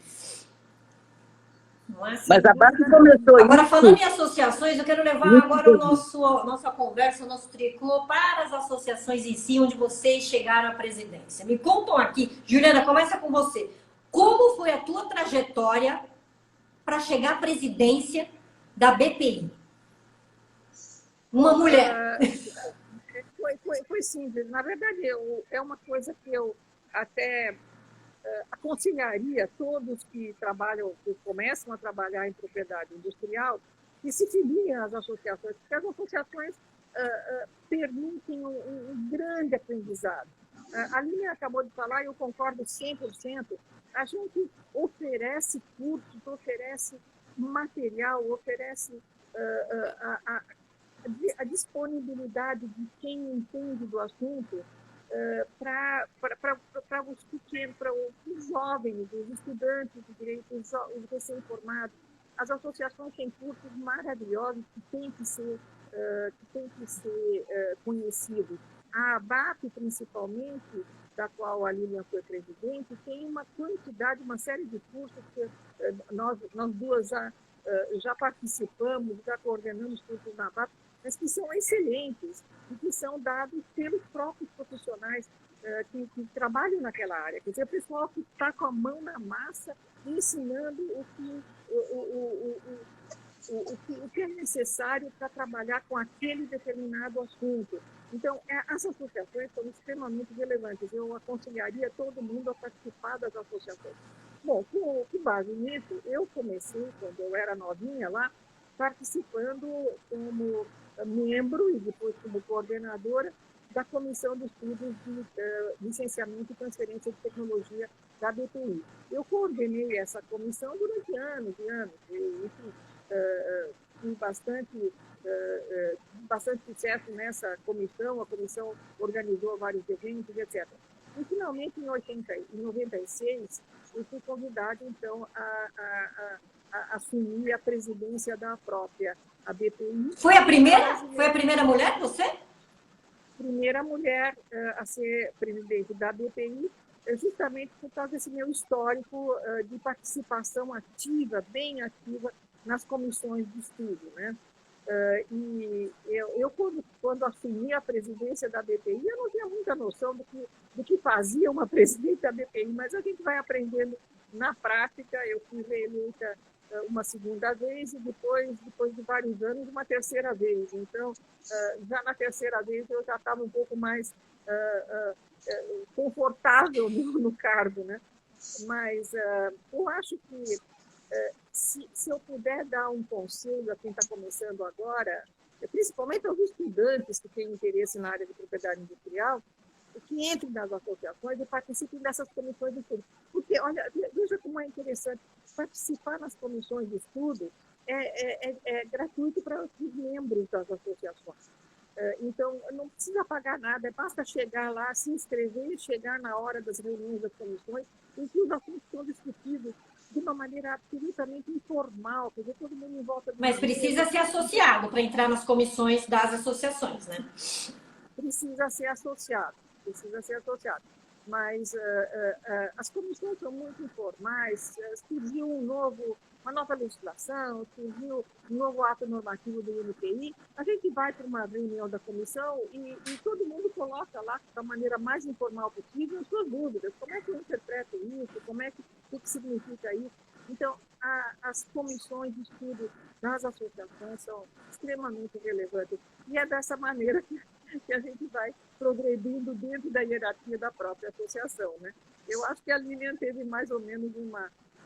Speaker 2: Mas a base começou.
Speaker 1: Agora, falando em associações, eu quero levar agora nossa conversa, o nosso tricô para as associações em si, onde vocês chegaram à presidência. Me contam aqui, Juliana, começa com você. Como foi a tua trajetória para chegar à presidência da BPI? Uma mulher.
Speaker 3: Foi foi simples. Na verdade, é uma coisa que eu até aconselharia todos que trabalham, que começam a trabalhar em propriedade industrial, que se filiem às associações, porque as associações permitem um grande aprendizado. A Lilian acabou de falar, e eu concordo 100%, a gente oferece cursos, oferece material, oferece a disponibilidade de quem entende do assunto para os pequenos, para os jovens, os estudantes de direito, os recém-formados. As associações têm cursos maravilhosos que têm que ser conhecidos. A ABAP, principalmente, da qual a Lilian foi presidente, tem uma quantidade, uma série de cursos que nós duas já participamos, já coordenamos cursos na ABAP, mas que são excelentes e que são dados pelos próprios profissionais que trabalham naquela área. Quer dizer, o pessoal que está com a mão na massa ensinando o que é necessário para trabalhar com aquele determinado assunto. Então, as associações são extremamente relevantes. Eu aconselharia todo mundo a participar das associações. Bom, com base nisso, eu comecei, quando eu era novinha lá, participando como membro e depois como coordenadora da Comissão de Estudos de Licenciamento e Transferência de Tecnologia da BPI. Eu coordenei essa comissão durante anos e anos. Enfim, tive bastante sucesso nessa comissão. A comissão organizou vários eventos, etc. E, finalmente, em 96, eu fui convidada, então, a assumir a presidência da própria BPI.
Speaker 1: Foi a primeira mulher, você?
Speaker 3: Primeira mulher a ser presidente da BPI, justamente por causa desse meu histórico de participação ativa, bem ativa, nas comissões de estudo, né? E eu quando assumi a presidência da BPI, eu não tinha muita noção do que fazia uma presidente da BPI, mas a gente vai aprendendo na prática. Eu fui reeleita uma segunda vez e depois de vários anos, uma terceira vez. Então, já na terceira vez, eu já estava um pouco mais confortável no cargo, né? Mas eu acho que se eu puder dar um conselho a quem está começando agora, principalmente aos estudantes que têm interesse na área de propriedade industrial, que entrem nas associações e participem dessas comissões de estudo. Porque, olha, veja como é interessante, participar nas comissões de estudo é gratuito para os membros das associações. Então, não precisa pagar nada, basta chegar lá, se inscrever, chegar na hora das reuniões das comissões, em que os assuntos são discutidos de uma maneira absolutamente informal, quer dizer, todo mundo em volta de
Speaker 1: Mas precisa ser associado para entrar nas comissões das associações, né?
Speaker 3: Precisa ser associado. Mas as comissões são muito informais, surgiu uma nova legislação, surgiu um novo ato normativo do INPI, a gente vai para uma reunião da comissão e todo mundo coloca lá, da maneira mais informal possível, as suas dúvidas. Como é que eu interpreto isso? O que significa isso? Então, as comissões de estudo das associações são extremamente relevantes. E é dessa maneira que a gente vai progredindo dentro da hierarquia da própria associação, né? Eu acho que a Lilian teve mais ou menos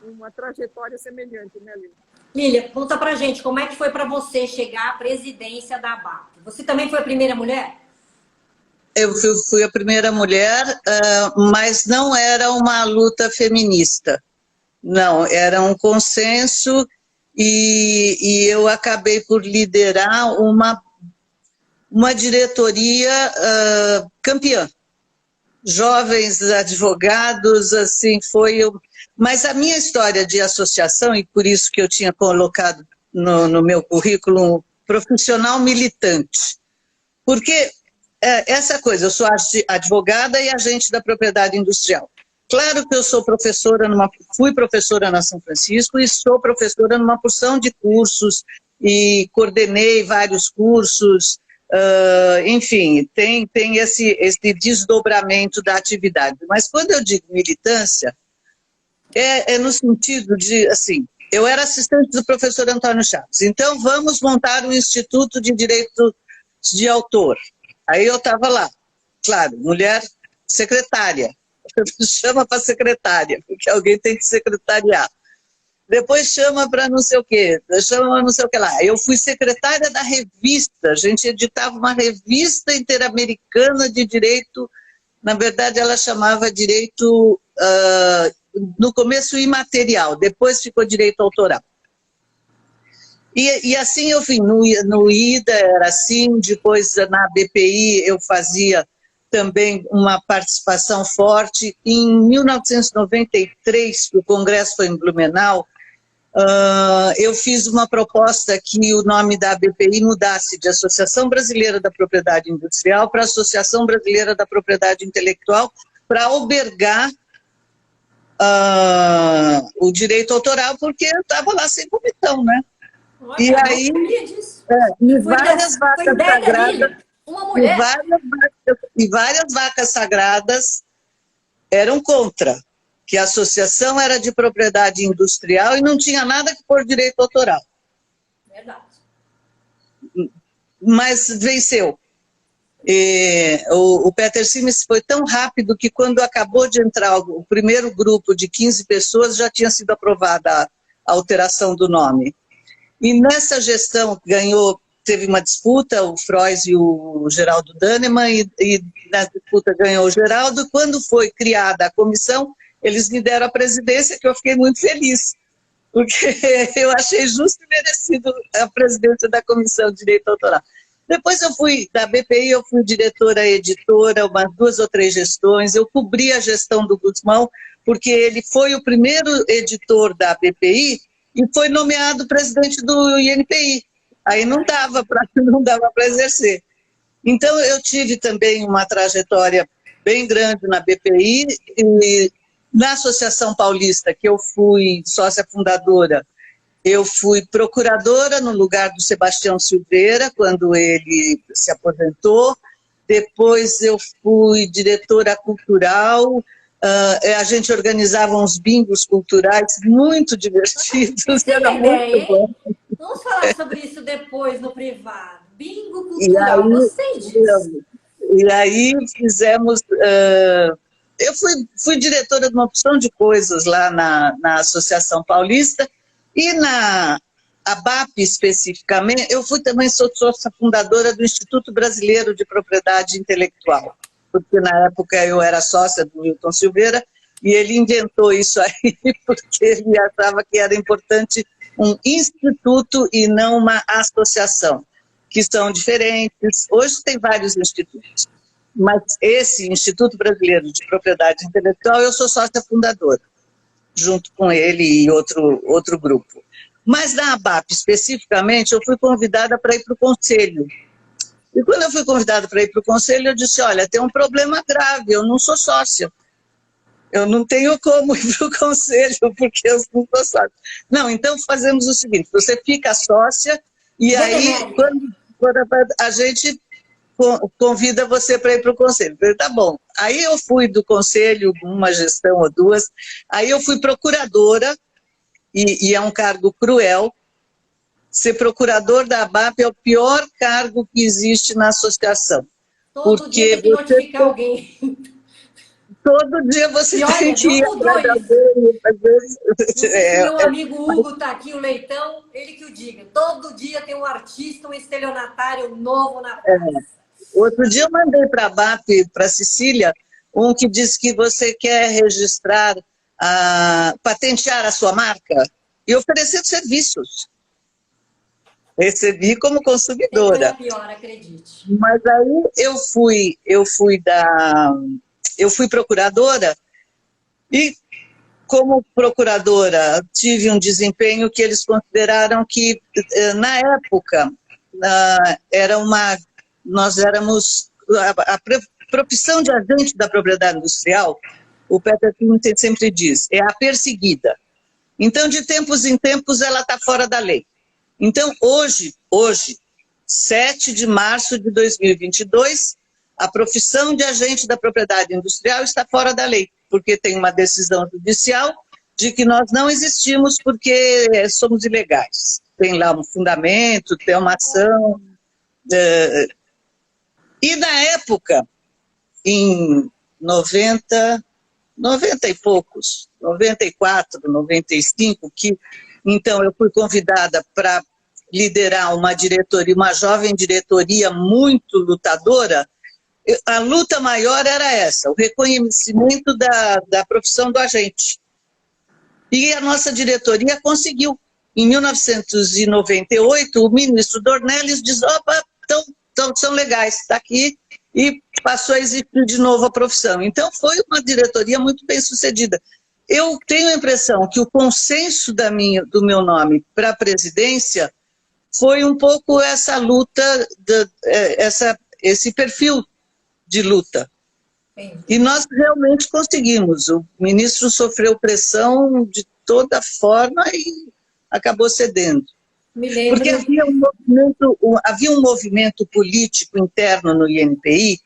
Speaker 3: uma trajetória semelhante, né, Lilian?
Speaker 1: Lilian, conta pra gente, como é que foi para você chegar à presidência da ABAP? Você também foi a primeira mulher?
Speaker 2: Eu fui a primeira mulher, mas não era uma luta feminista. Não, era um consenso e eu acabei por liderar uma diretoria campeã. Jovens advogados, assim, Mas a minha história de associação, e por isso que eu tinha colocado no meu currículo, profissional militante. Porque essa coisa, eu sou advogada e agente da propriedade industrial. Claro que eu sou fui professora na São Francisco e sou professora numa porção de cursos e coordenei vários cursos, enfim, tem esse desdobramento da atividade. Mas quando eu digo militância, é no sentido de, assim, eu era assistente do professor Antônio Chaves, então vamos montar um Instituto de Direito de Autor. Aí eu estava lá. claro, mulher secretária. Chama para secretária, porque alguém tem que secretariar. Depois chama para não sei o quê, chama não sei o que lá. Eu fui secretária da revista, a gente editava uma revista interamericana de direito, na verdade ela chamava direito, no começo imaterial, depois ficou direito autoral. E assim eu vim, no IDA era assim, depois na BPI eu fazia também uma participação forte. Em 1993, que o Congresso foi em Blumenau, eu fiz uma proposta que o nome da BPI mudasse de Associação Brasileira da Propriedade Industrial para Associação Brasileira da Propriedade Intelectual, para albergar o direito autoral, porque eu estava lá sem comissão, né?
Speaker 1: Olha,
Speaker 2: E aí, e várias vacas sagradas,
Speaker 1: uma mulher.
Speaker 2: E várias vacas sagradas eram contra, que a associação era de propriedade industrial e não tinha nada que pôr direito autoral.
Speaker 1: Verdade.
Speaker 2: Mas venceu. O Peter Simmons foi tão rápido que quando acabou de entrar o primeiro grupo de 15 pessoas, já tinha sido aprovada a alteração do nome. E nessa gestão teve uma disputa, o Frois e o Geraldo Danemann, e na disputa ganhou o Geraldo. Quando foi criada a comissão, eles me deram a presidência, que eu fiquei muito feliz, porque eu achei justo e merecido a presidência da Comissão de Direito Autoral. Depois eu fui, da BPI, eu fui diretora, editora, umas 2 ou 3 gestões, eu cobri a gestão do Guzmão, porque ele foi o primeiro editor da BPI, e foi nomeado presidente do INPI. Aí não dava para exercer. Então, eu tive também uma trajetória bem grande na BPI, e na Associação Paulista, que eu fui sócia fundadora, eu fui procuradora no lugar do Sebastião Silveira, quando ele se aposentou. Depois eu fui diretora cultural. A gente organizava uns bingos culturais muito divertidos, era muito bom.
Speaker 1: Vamos falar sobre isso depois no privado. Bingo cultural, gostei disso.
Speaker 2: E aí fizemos... eu fui diretora de uma opção de coisas lá na Associação Paulista, e na ABAP especificamente, eu fui também sócia fundadora do Instituto Brasileiro de Propriedade Intelectual, porque na época eu era sócia do Milton Silveira, e ele inventou isso aí, porque ele achava que era importante um instituto e não uma associação, que são diferentes. Hoje tem vários institutos, mas esse Instituto Brasileiro de Propriedade Intelectual, eu sou sócia fundadora, junto com ele e outro grupo. Mas na ABAP, especificamente, eu fui convidada para ir para o conselho. E quando eu fui convidada para ir para o conselho, eu disse, olha, tem um problema grave, eu não sou sócia. Eu não tenho como ir para o conselho, porque eu não sou sócia. Não, então fazemos o seguinte, você fica sócia, e aí, quando a gente convida você para ir para o conselho. Eu falei, tá bom. Aí eu fui do conselho, uma gestão ou 2, aí eu fui procuradora, e é um cargo cruel. Ser procurador da ABAP é o pior cargo que existe na associação.
Speaker 1: Todo dia tem que notificar alguém.
Speaker 2: Todo dia você tem que ir atrás de alguém.
Speaker 1: Meu amigo Hugo está aqui, o Leitão, ele que o diga. Todo dia tem um artista, um estelionatário novo na praça.
Speaker 2: Outro dia eu mandei para a ABAP, para a Cecília, um que disse que você quer registrar, patentear a sua marca e oferecer serviços. Recebi como consumidora.
Speaker 1: É pior, acredite.
Speaker 2: Mas aí eu fui procuradora, e como procuradora tive um desempenho que eles consideraram que, na época, nós éramos a profissão de agente da propriedade industrial. O Peter Simmons sempre diz, é a perseguida. Então, de tempos em tempos, ela está fora da lei. Então, hoje, 7 de março de 2022, a profissão de agente da propriedade industrial está fora da lei, porque tem uma decisão judicial de que nós não existimos porque somos ilegais. Tem lá um fundamento, tem uma ação. E na época, em 90 e poucos, 94, 95, que então eu fui convidada para liderar uma diretoria, uma jovem diretoria muito lutadora. A luta maior era essa, o reconhecimento da profissão do agente. E a nossa diretoria conseguiu. Em 1998, o ministro Dornelles diz, opa, são legais, está aqui, e passou a existir de novo a profissão. Então, foi uma diretoria muito bem sucedida. Eu tenho a impressão que o consenso do meu nome para a presidência foi um pouco essa luta, esse perfil de luta. E nós realmente conseguimos. O ministro sofreu pressão de toda forma e acabou cedendo.
Speaker 1: Me lembro.
Speaker 2: Porque havia um movimento político interno no INPI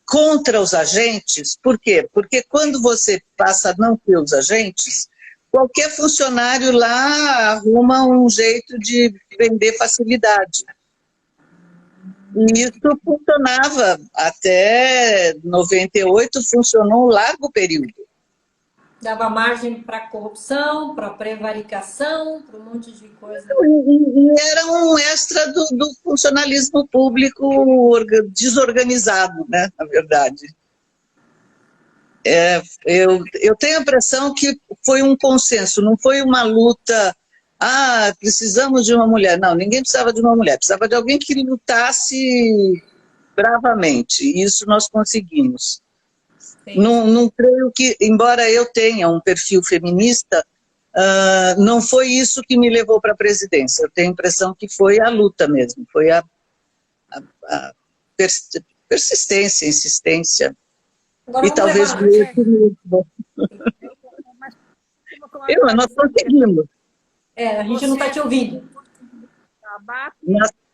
Speaker 2: contra os agentes. Por quê? Porque quando você passa a não ter os agentes, qualquer funcionário lá arruma um jeito de vender facilidade. E isso funcionava até 98, funcionou um largo período.
Speaker 1: Dava margem para corrupção, para prevaricação, para um monte de coisa.
Speaker 2: E era um extra do funcionalismo público desorganizado, né, na verdade. Eu tenho a impressão que foi um consenso, não foi uma luta, precisamos de uma mulher. Não, ninguém precisava de uma mulher, precisava de alguém que lutasse bravamente, e isso nós conseguimos. Não creio que, embora eu tenha um perfil feminista, não foi isso que me levou para a presidência. Eu tenho a impressão que foi a luta mesmo, foi a persistência, insistência.
Speaker 1: Agora
Speaker 2: e talvez o equilíbrio. Nós conseguimos.
Speaker 1: A gente não está te ouvindo.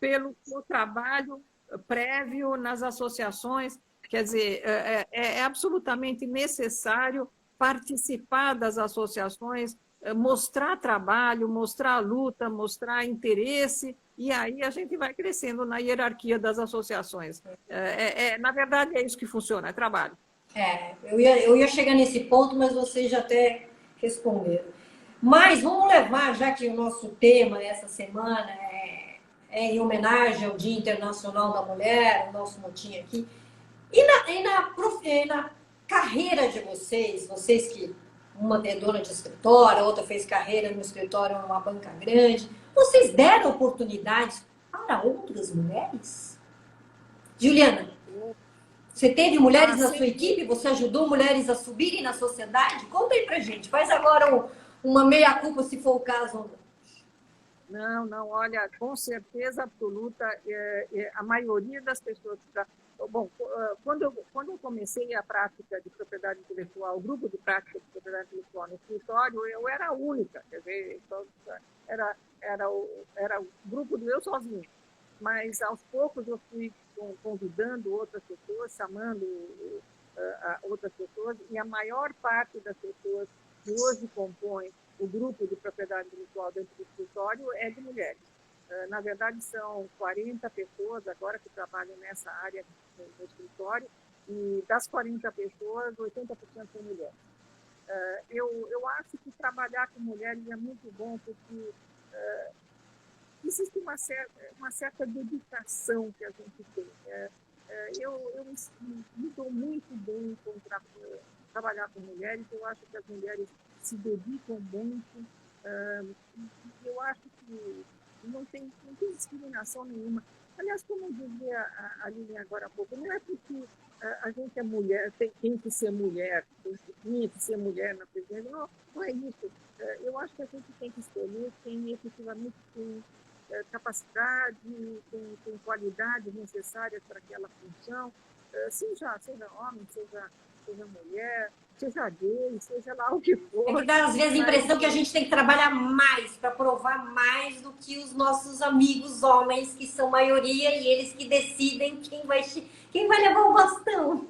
Speaker 3: Pelo seu trabalho prévio nas associações, quer dizer, é absolutamente necessário participar das associações, mostrar trabalho, mostrar luta, mostrar interesse, e aí a gente vai crescendo na hierarquia das associações. Na verdade, é isso que funciona, é trabalho.
Speaker 1: Eu ia chegar nesse ponto, mas vocês já até responderam. Mas vamos levar, já que o nosso tema essa semana é em homenagem ao Dia Internacional da Mulher, o nosso motim aqui. E na carreira de vocês que uma é dona de escritório, a outra fez carreira no escritório numa banca grande, vocês deram oportunidades para outras mulheres? Juliana, você teve mulheres na sua equipe? Você ajudou mulheres a subirem na sociedade? Conta aí pra gente. Faz agora uma meia-culpa, se for o caso.
Speaker 3: Não, olha, com certeza absoluta, a maioria das pessoas... Bom, quando eu comecei a prática de propriedade intelectual, o grupo de prática de propriedade intelectual no escritório, eu era a única, quer dizer, era o grupo do eu sozinho. Mas, aos poucos, eu fui convidando outras pessoas, chamando outras pessoas, e a maior parte das pessoas que hoje compõem o grupo de propriedade intelectual dentro do escritório é de mulheres. Na verdade, são 40 pessoas agora que trabalham nessa área no escritório, e das 40 pessoas, 80% são mulheres. Eu acho que trabalhar com mulheres é muito bom, porque existe uma certa dedicação que a gente tem. Eu me dou muito bem com trabalhar com mulheres, eu acho que as mulheres se dedicam muito, eu acho que não tem discriminação nenhuma. Aliás, como dizia a Lilian agora há pouco, não é porque a gente é mulher, tem que ser mulher, tem que ser mulher na presidência, não é isso. Eu acho que a gente tem que escolher quem efetivamente tem capacidade, tem qualidades necessárias para aquela função, seja homem, seja mulher, seja gay, seja lá o que for.
Speaker 1: É que dá, às vezes, a impressão que a gente tem que trabalhar mais para provar mais do que os nossos amigos homens, que são maioria, e eles que decidem quem vai levar o bastão.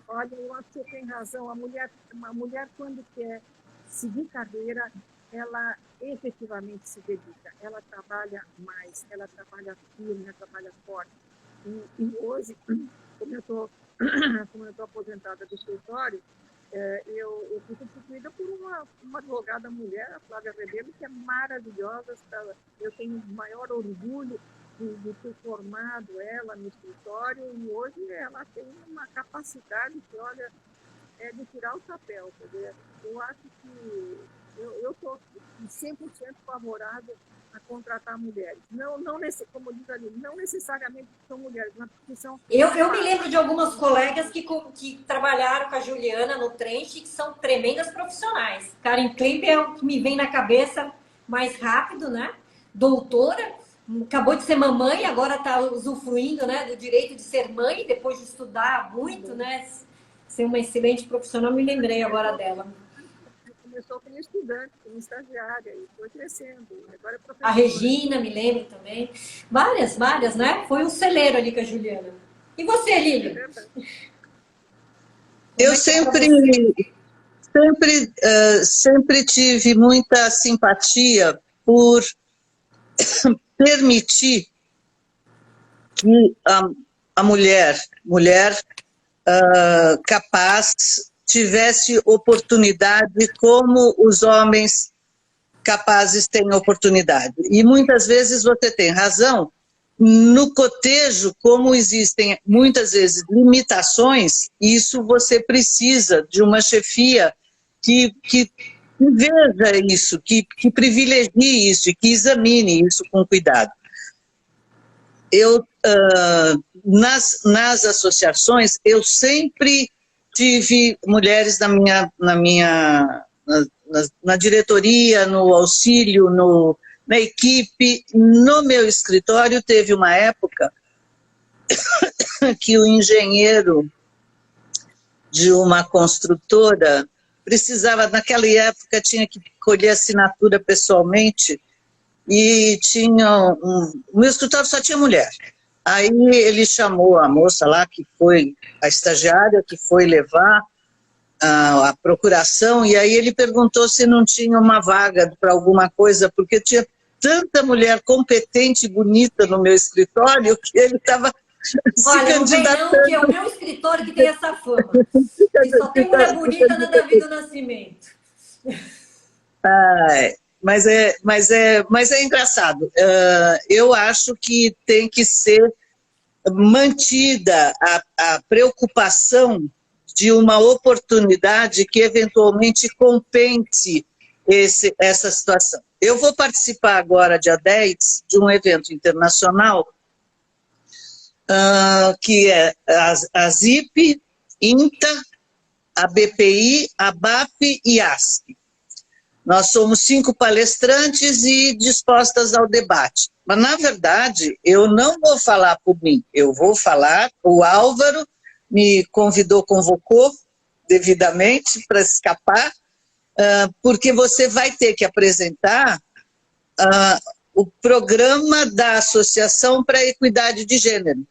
Speaker 3: Olha, eu acho que você tem razão. Uma mulher, quando quer seguir carreira, ela efetivamente se dedica. Ela trabalha mais, ela trabalha firme, ela trabalha forte. E hoje, como eu estou como eu estou aposentada do escritório, eu fui substituída por uma advogada mulher, a Flávia Rebelo, que é maravilhosa. Eu tenho o maior orgulho de ter formado ela no escritório, e hoje ela tem uma capacidade que, olha, é de tirar o chapéu. Quer dizer, eu acho que eu estou 100% favorável a contratar mulheres. Não, como diz ali, não necessariamente são mulheres, mas que são...
Speaker 1: Eu me lembro de algumas colegas que trabalharam com a Juliana no Trench, que são tremendas profissionais. Karen Klemper é o que me vem na cabeça mais rápido, né? Doutora, acabou de ser mamãe, agora está usufruindo, né, do direito de ser mãe, depois de estudar muito, né? Ser uma excelente profissional, me lembrei agora dela.
Speaker 3: Começou como estudante, como estagiária, e foi crescendo. Agora é professora.
Speaker 1: A Regina, me lembro também. Várias, né? Foi um celeiro ali com a Juliana. E você, Lívia?
Speaker 2: Eu sempre tive muita simpatia por permitir que a mulher capaz tivesse oportunidade como os homens capazes têm oportunidade. E muitas vezes você tem razão, no cotejo, como existem muitas vezes limitações, isso você precisa de uma chefia que veja isso, que privilegie isso e que examine isso com cuidado. Nas associações, eu sempre tive mulheres na diretoria, no auxílio, na equipe. No meu escritório teve uma época que o engenheiro de uma construtora precisava, naquela época, tinha que colher assinatura pessoalmente, e o meu escritório só tinha mulher. Aí ele chamou a moça lá, que foi a estagiária, que foi levar a procuração, e aí ele perguntou se não tinha uma vaga para alguma coisa, porque tinha tanta mulher competente e bonita no meu escritório que ele estava se candidatando.
Speaker 1: Não, que é o meu escritório que tem essa fama. Que só tem mulher bonita na Davi do Nascimento.
Speaker 2: Mas é engraçado. Eu acho que tem que ser mantida a preocupação de uma oportunidade que eventualmente compense essa situação. Eu vou participar agora, dia 10, de um evento internacional que é a ZIP, INTA, a BPI, a BAP e ASP. Nós somos 5 palestrantes e dispostas ao debate. Mas, na verdade, eu não vou falar por mim, eu vou falar, o Álvaro me convocou devidamente para escapar, porque você vai ter que apresentar o programa da Associação para a Equidade de Gênero.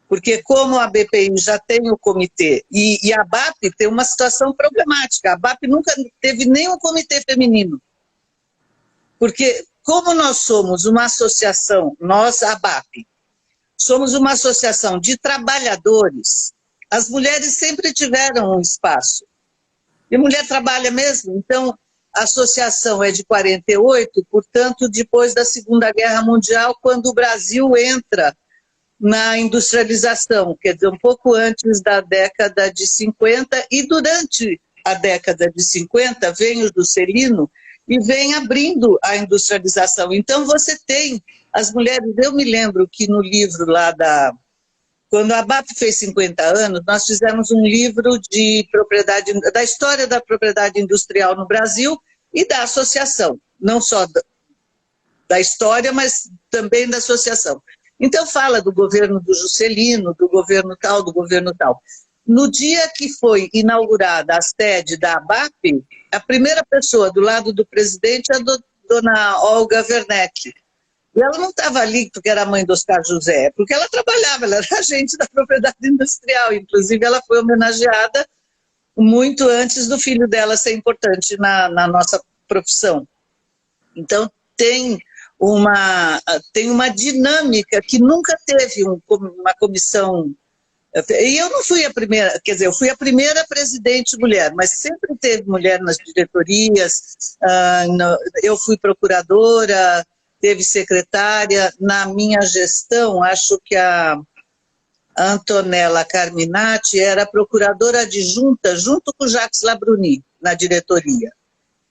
Speaker 2: Porque como a BPI já tem o comitê, e a BAP tem uma situação problemática, a BAP nunca teve nenhum comitê feminino. Porque como nós somos uma associação, nós, a BAP, somos uma associação de trabalhadores, as mulheres sempre tiveram um espaço. E mulher trabalha mesmo, então a associação é de 48, portanto, depois da Segunda Guerra Mundial, quando o Brasil entra na industrialização, quer dizer, um pouco antes da década de 50, e durante a década de 50 vem o Juscelino e vem abrindo a industrialização. Então você tem as mulheres, eu me lembro que no livro lá quando a BAP fez 50 anos, nós fizemos um livro de propriedade, da história da propriedade industrial no Brasil e da associação, não só da história, mas também da associação. Então fala do governo do Juscelino, do governo tal, do governo tal. No dia que foi inaugurada a sede da ABAP, a primeira pessoa do lado do presidente é a dona Olga Werneck. E ela não estava ali porque era mãe do Oscar José, porque ela trabalhava, ela era agente da propriedade industrial. Inclusive ela foi homenageada muito antes do filho dela ser importante na nossa profissão. Então tem uma dinâmica que nunca teve uma comissão E eu não fui a primeira, quer dizer, eu fui a primeira presidente mulher, mas sempre teve mulher nas diretorias, eu fui procuradora, teve secretária. Na minha gestão, acho que a Antonella Carminati era procuradora adjunta, junto com o Jacques Labruni, na diretoria.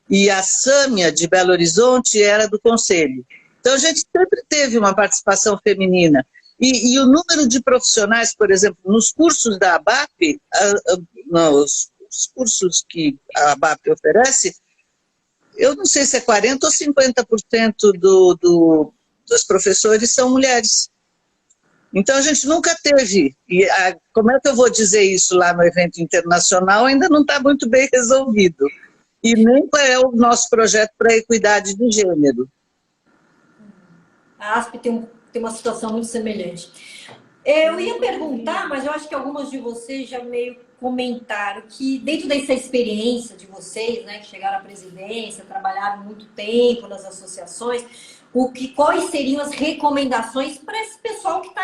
Speaker 2: E a Sâmia, de Belo Horizonte, era do conselho. Então, a gente sempre teve uma participação feminina. E o número de profissionais, por exemplo, nos cursos da ABAP, os cursos que a ABAP oferece, eu não sei se é 40% ou 50% dos professores são mulheres. Então, a gente nunca teve. E como é que eu vou dizer isso lá no evento internacional? Ainda não está muito bem resolvido. E nem é o nosso projeto para a equidade de gênero.
Speaker 1: A ASP tem uma situação muito semelhante. Eu ia perguntar, mas eu acho que algumas de vocês já meio comentaram que dentro dessa experiência de vocês, né, que chegaram à presidência, trabalharam muito tempo nas associações, quais seriam as recomendações para esse pessoal que está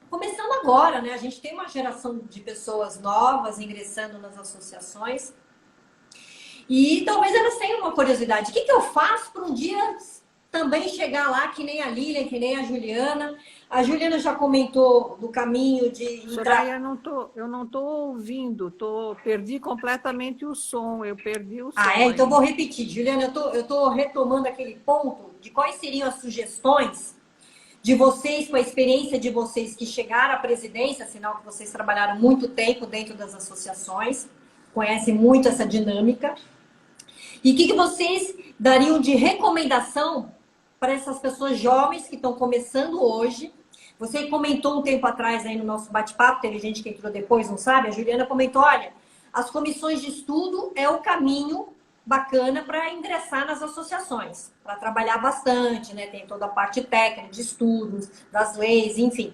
Speaker 1: começando agora, né? A gente tem uma geração de pessoas novas ingressando nas associações e talvez elas tenham uma curiosidade. O que eu faço para um dia também chegar lá, que nem a Lilian, que nem a Juliana? A Juliana já comentou do caminho de entrar...
Speaker 3: Soraya, eu não estou ouvindo, perdi completamente o som, eu perdi o som.
Speaker 1: Então vou repetir. Juliana, eu estou retomando aquele ponto de quais seriam as sugestões de vocês, com a experiência de vocês que chegaram à presidência, sinal que vocês trabalharam muito tempo dentro das associações, conhecem muito essa dinâmica. E o que vocês dariam de recomendação para essas pessoas jovens que estão começando hoje? Você comentou um tempo atrás aí no nosso bate-papo, teve gente que entrou depois, não sabe? A Juliana comentou, olha, as comissões de estudo é o caminho bacana para ingressar nas associações, para trabalhar bastante, né? Tem toda a parte técnica, de estudos, das leis, enfim.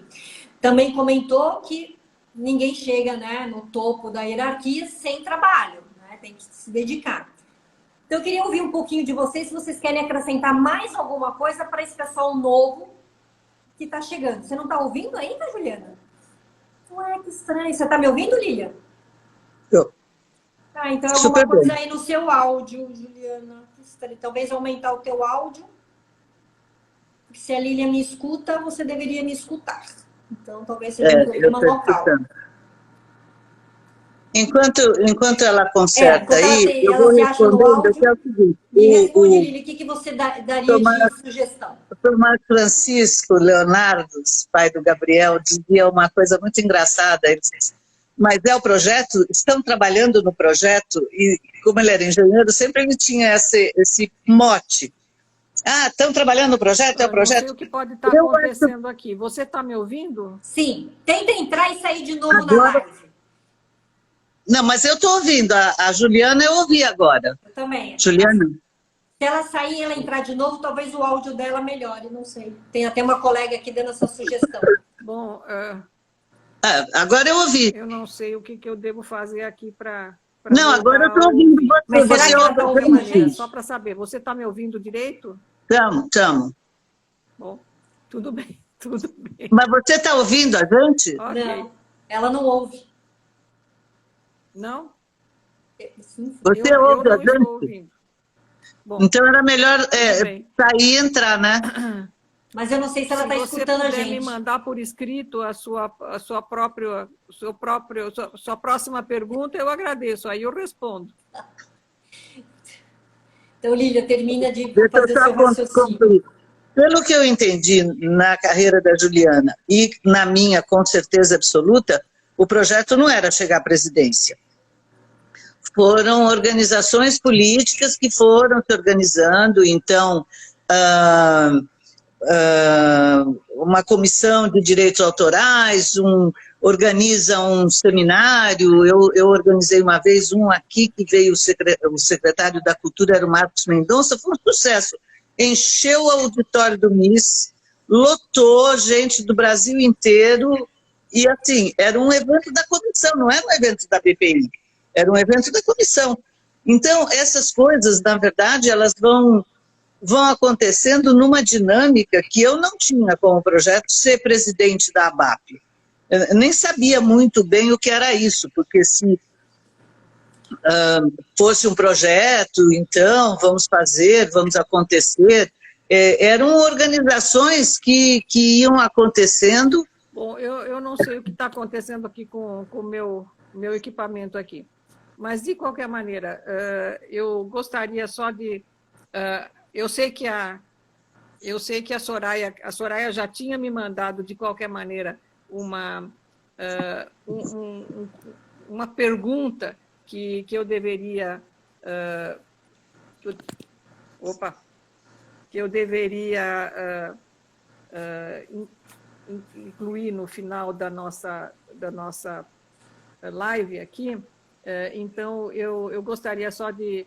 Speaker 1: Também comentou que ninguém chega, né, no topo da hierarquia sem trabalho, né? Tem que se dedicar. Então, eu queria ouvir um pouquinho de vocês, se vocês querem acrescentar mais alguma coisa para esse pessoal novo que está chegando. Você não está ouvindo ainda, Juliana? Ué, que estranho. Você está me ouvindo, Lilian?
Speaker 2: Eu.
Speaker 1: Então alguma coisa aí no seu áudio, Juliana. Talvez aumentar o teu áudio. Porque se a Lilian me escuta, você deveria me escutar. Então, talvez seja um problema local.
Speaker 2: Enquanto ela conserta aí, eu vou respondendo, que é o seguinte.
Speaker 1: Me responde, Lili, o que você daria de sugestão?
Speaker 2: O Tomás Francisco Leonardo, pai do Gabriel, dizia uma coisa muito engraçada. Ele disse, mas é o projeto, estão trabalhando no projeto, e como ele era engenheiro, sempre ele tinha esse mote. Estão trabalhando no projeto, é o projeto.
Speaker 3: Não sei o que pode estar acontecendo aqui. Você está me ouvindo?
Speaker 1: Sim. Tenta entrar e sair de novo na live.
Speaker 2: Não, mas eu estou ouvindo. A Juliana eu ouvi agora.
Speaker 1: Eu também.
Speaker 2: Juliana?
Speaker 1: Se ela sair e ela entrar de novo, talvez o áudio dela melhore, não sei. Tem até uma colega aqui dando essa sugestão.
Speaker 3: Bom,
Speaker 2: agora eu ouvi.
Speaker 3: Eu não sei o que eu devo fazer aqui para...
Speaker 2: Não, agora eu estou ouvindo você.
Speaker 1: Mas será que ela está ouvindo a gente?
Speaker 3: Só para saber, você está me ouvindo direito?
Speaker 2: Estamos.
Speaker 3: Bom, tudo bem.
Speaker 2: Mas você está ouvindo a gente?
Speaker 3: Okay.
Speaker 1: Não, ela não ouve.
Speaker 3: Não?
Speaker 2: Você ouve a gente?
Speaker 3: Bom,
Speaker 2: então era melhor sair e entrar, né?
Speaker 1: Mas eu não sei se ela está escutando a gente.
Speaker 3: Se você puder me mandar por escrito a sua próxima pergunta, eu agradeço. Aí eu respondo.
Speaker 1: Então, Lília, termina de fazer seu raciocínio.
Speaker 2: Pelo que eu entendi na carreira da Juliana e na minha, com certeza absoluta, o projeto não era chegar à presidência. Foram organizações políticas que foram se organizando, então, uma comissão de direitos autorais, organiza um seminário, eu organizei uma vez um aqui, que veio o secretário da Cultura, era o Marcos Mendonça, foi um sucesso. Encheu o auditório do MIS, lotou gente do Brasil inteiro, e assim, era um evento da comissão, não era um evento da BPI, era um evento da comissão. Então, essas coisas, na verdade, elas vão acontecendo numa dinâmica que eu não tinha como projeto ser presidente da ABAP. Eu nem sabia muito bem o que era isso, porque se fosse um projeto, então, vamos fazer, vamos acontecer, eram organizações que iam acontecendo.
Speaker 3: Bom, eu não sei o que está acontecendo aqui com o meu equipamento aqui, mas, de qualquer maneira, eu gostaria só de... eu sei que a Soraya já tinha me mandado, de qualquer maneira, uma pergunta que eu deveria... que eu deveria incluir no final da nossa live aqui. Então, eu gostaria só de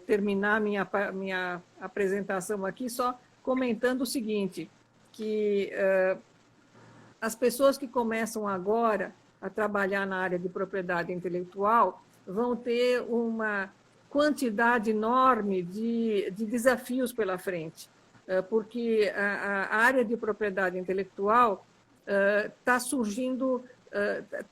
Speaker 3: terminar minha apresentação aqui só comentando o seguinte, que as pessoas que começam agora a trabalhar na área de propriedade intelectual vão ter uma quantidade enorme de desafios pela frente, porque a área de propriedade intelectual está surgindo,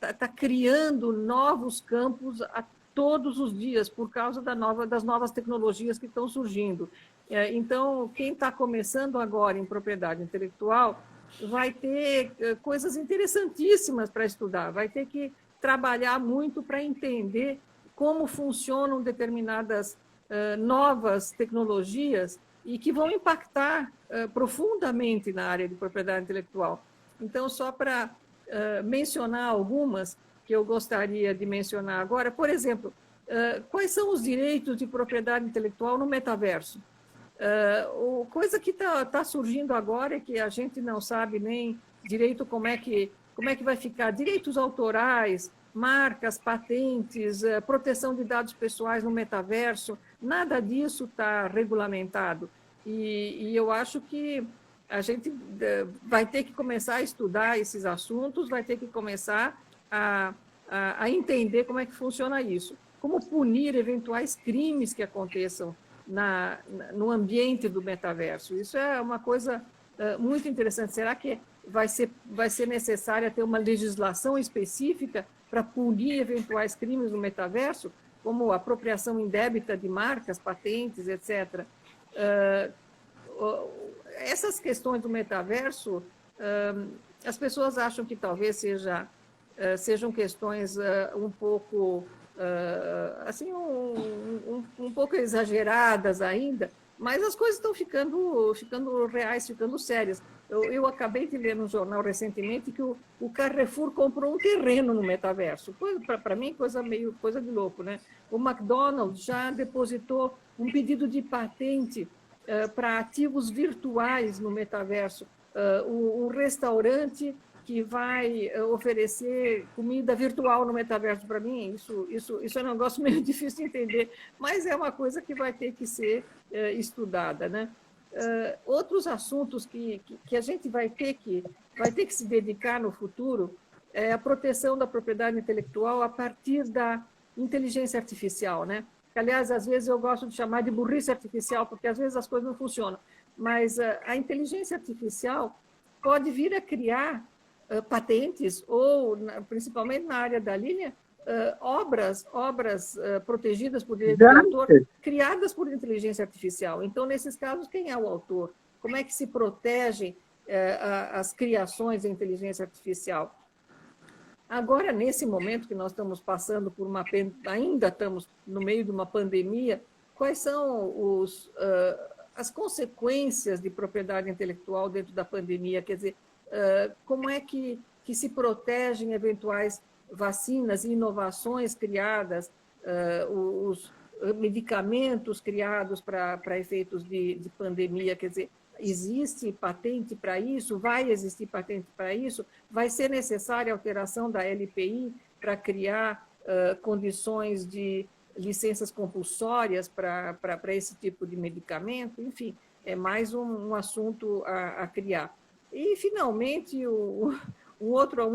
Speaker 3: está criando novos campos a todos os dias, por causa das novas tecnologias que estão surgindo. Então, quem está começando agora em propriedade intelectual vai ter coisas interessantíssimas para estudar, vai ter que trabalhar muito para entender como funcionam determinadas novas tecnologias e que vão impactar profundamente na área de propriedade intelectual. Então, só para mencionar algumas que eu gostaria de mencionar agora, por exemplo, quais são os direitos de propriedade intelectual no metaverso? Coisa que está surgindo agora é que a gente não sabe nem direito como é que vai ficar. Direitos autorais, marcas, patentes, proteção de dados pessoais no metaverso, nada disso está regulamentado. E eu acho que a gente vai ter que começar a estudar esses assuntos, vai ter que começar a entender como é que funciona isso. Como punir eventuais crimes que aconteçam no ambiente do metaverso. Isso é uma coisa muito interessante. Será que vai ser necessária ter uma legislação específica para punir eventuais crimes no metaverso, como apropriação indébita de marcas, patentes, etc.? Essas questões do metaverso, as pessoas acham que talvez sejam questões um pouco... assim, um pouco exageradas ainda, mas as coisas estão ficando reais, ficando sérias. Eu acabei de ler no jornal recentemente que o Carrefour comprou um terreno no metaverso. Para mim, coisa de louco, né? O McDonald's já depositou um pedido de patente para ativos virtuais no metaverso. O restaurante que vai oferecer comida virtual no metaverso. Para mim, isso é um negócio meio difícil de entender, mas é uma coisa que vai ter que ser estudada, né? Outros assuntos que a gente vai ter que se dedicar no futuro é a proteção da propriedade intelectual a partir da inteligência artificial, né? Que, aliás, às vezes eu gosto de chamar de burrice artificial, porque às vezes as coisas não funcionam, mas a inteligência artificial pode vir a criar patentes ou, principalmente na área da linha, obras protegidas por direito de autor, criadas por inteligência artificial. Então, nesses casos, quem é o autor? Como é que se protegem as criações da inteligência artificial? Agora, nesse momento que nós estamos passando por ainda estamos no meio de uma pandemia, quais são as consequências de propriedade intelectual dentro da pandemia? Quer dizer, como é que se protegem eventuais vacinas e inovações criadas, os medicamentos criados para efeitos de pandemia? Quer dizer, existe patente para isso? Vai existir patente para isso? Vai ser necessária alteração da LPI para criar condições de licenças compulsórias para esse tipo de medicamento? Enfim, é mais um assunto a criar. E, finalmente, um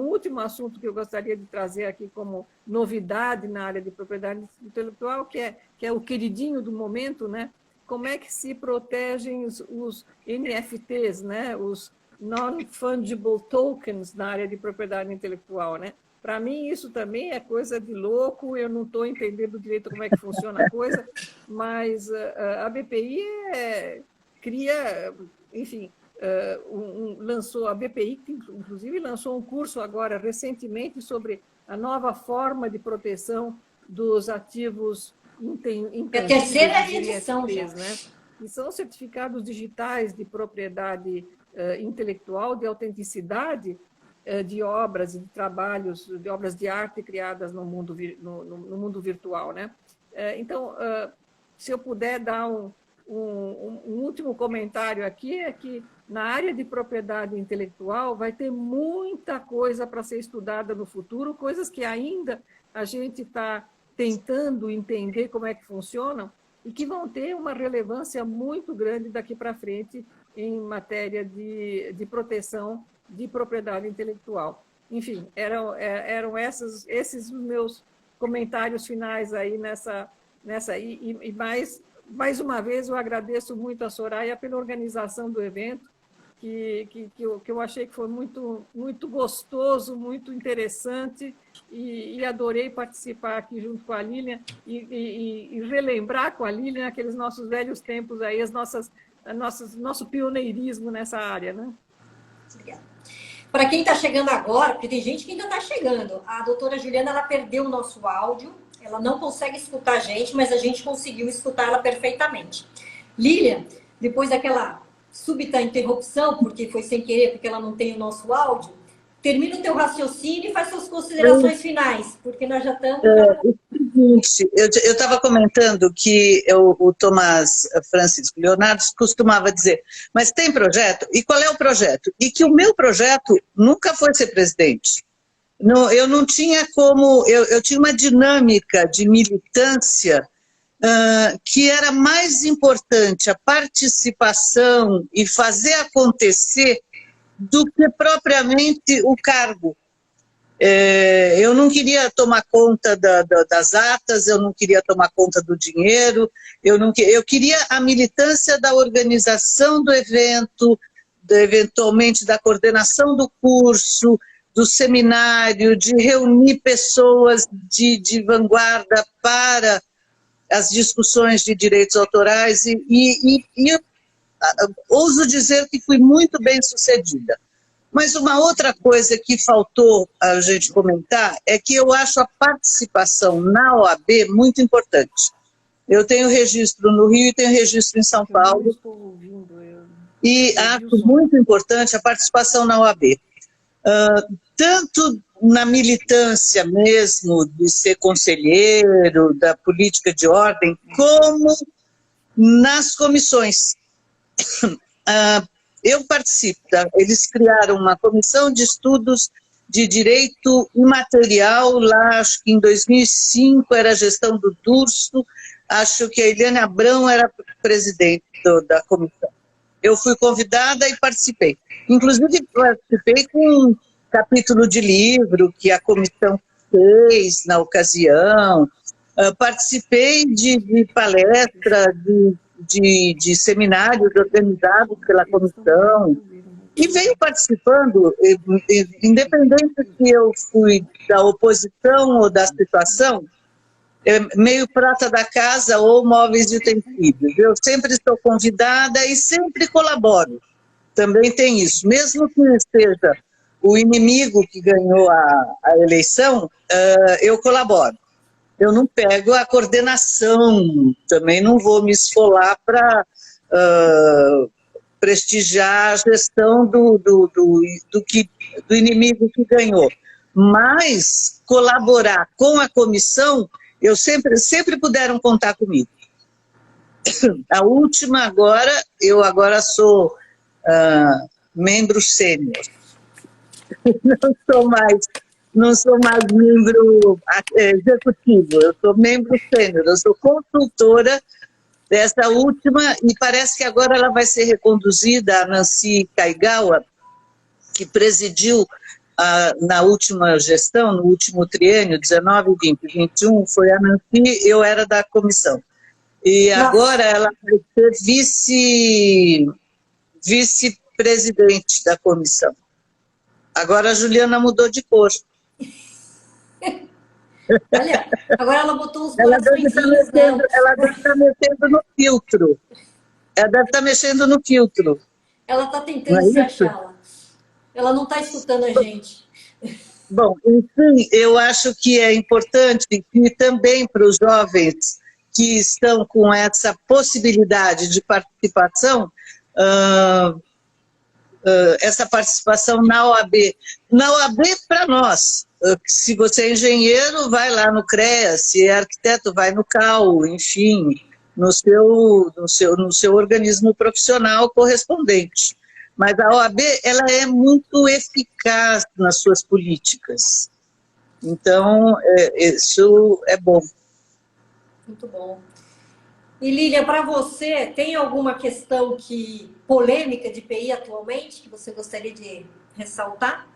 Speaker 3: último assunto que eu gostaria de trazer aqui como novidade na área de propriedade intelectual, que é o queridinho do momento, né? Como é que se protegem os NFTs, né? Os non-fungible tokens na área de propriedade intelectual, né? Para mim, isso também é coisa de louco, eu não estou entendendo direito como é que funciona a coisa, mas a BPI cria, enfim, lançou, a BPI, inclusive, lançou um curso agora, recentemente, sobre a nova forma de proteção dos ativos intangíveis.
Speaker 1: É a terceira edição já.
Speaker 3: Né? E são certificados digitais de propriedade intelectual, de autenticidade, de obras e de trabalhos, de obras de arte criadas no mundo, no mundo virtual. Né? Então, se eu puder dar um último comentário aqui, é que na área de propriedade intelectual vai ter muita coisa para ser estudada no futuro, coisas que ainda a gente está tentando entender como é que funcionam e que vão ter uma relevância muito grande daqui para frente em matéria de proteção de propriedade intelectual. Enfim, eram esses os meus comentários finais aí nessa e mais uma vez eu agradeço muito a Soraya pela organização do evento, que eu achei que foi muito, muito gostoso, muito interessante, e adorei participar aqui junto com a Lilian e relembrar com a Lilian aqueles nossos velhos tempos aí, nosso pioneirismo nessa área, né?
Speaker 1: Obrigada. Para quem está chegando agora, porque tem gente que ainda está chegando, a doutora Juliana, ela perdeu o nosso áudio, ela não consegue escutar a gente, mas a gente conseguiu escutar ela perfeitamente. Lilian, depois daquela súbita interrupção, porque foi sem querer, porque ela não tem o nosso áudio, termina o teu raciocínio e faz suas considerações finais, porque nós já estamos...
Speaker 2: Eu estava comentando que o Tomás Francisco Leonardo costumava dizer, mas tem projeto? E qual é o projeto? E que o meu projeto nunca foi ser presidente. Eu não tinha como... Eu tinha uma dinâmica de militância que era mais importante a participação e fazer acontecer do que propriamente o cargo. Eu não queria tomar conta das atas, eu não queria tomar conta do dinheiro, eu queria a militância da organização do evento, eventualmente da coordenação do curso, do seminário, de reunir pessoas de vanguarda para as discussões de direitos autorais e eu ouso dizer que fui muito bem sucedida. Mas uma outra coisa que faltou a gente comentar é que eu acho a participação na OAB muito importante. Eu tenho registro no Rio e tenho registro em São Paulo. E acho muito importante a participação na OAB. Tanto na militância mesmo, de ser conselheiro, da política de ordem, como nas comissões. Eu participo, eles criaram uma comissão de estudos de direito imaterial, lá acho que em 2005 era a gestão do Durso, acho que a Eliane Abrão era presidente da comissão. Eu fui convidada e participei. Inclusive participei com um capítulo de livro que a comissão fez na ocasião, participei de palestra, de seminários organizados pela comissão, e venho participando, independente se eu fui da oposição ou da situação, meio prata da casa ou móveis de utensílios. Eu sempre estou convidada e sempre colaboro. Também tem isso. Mesmo que seja o inimigo que ganhou a eleição, eu colaboro. Eu não pego a coordenação, também não vou me esfolar para prestigiar a gestão do inimigo que ganhou. Mas colaborar com a comissão, eu sempre puderam contar comigo. A última agora, eu agora sou membro sênior. Não sou mais membro executivo, eu sou membro sênior, eu sou consultora dessa última, e parece que agora ela vai ser reconduzida, a Nancy Kaigawa, que presidiu na última gestão, no último triênio, 19, 20, 21, foi a Nancy, eu era da comissão. E agora ela vai ser presidente da comissão. Agora a Juliana mudou de cor.
Speaker 1: Olha, agora ela botou os
Speaker 2: Ela deve estar
Speaker 1: coraçõezinhos dela.
Speaker 2: mexendo no filtro. Ela deve estar mexendo no filtro.
Speaker 1: Ela está
Speaker 2: Não
Speaker 1: tentando
Speaker 2: é
Speaker 1: se
Speaker 2: isso?
Speaker 1: achar. Ela não está escutando a gente.
Speaker 2: Bom, enfim, eu acho que é importante que também para os jovens que estão com essa possibilidade de participação, essa participação na OAB. Na OAB, para nós, se você é engenheiro, vai lá no CREA, se é arquiteto, vai no CAU, enfim, no seu organismo profissional correspondente. Mas a OAB, ela é muito eficaz nas suas políticas. Então, isso é bom.
Speaker 1: Muito bom. E Lília, para você, tem alguma questão polêmica de PI atualmente que você gostaria de ressaltar?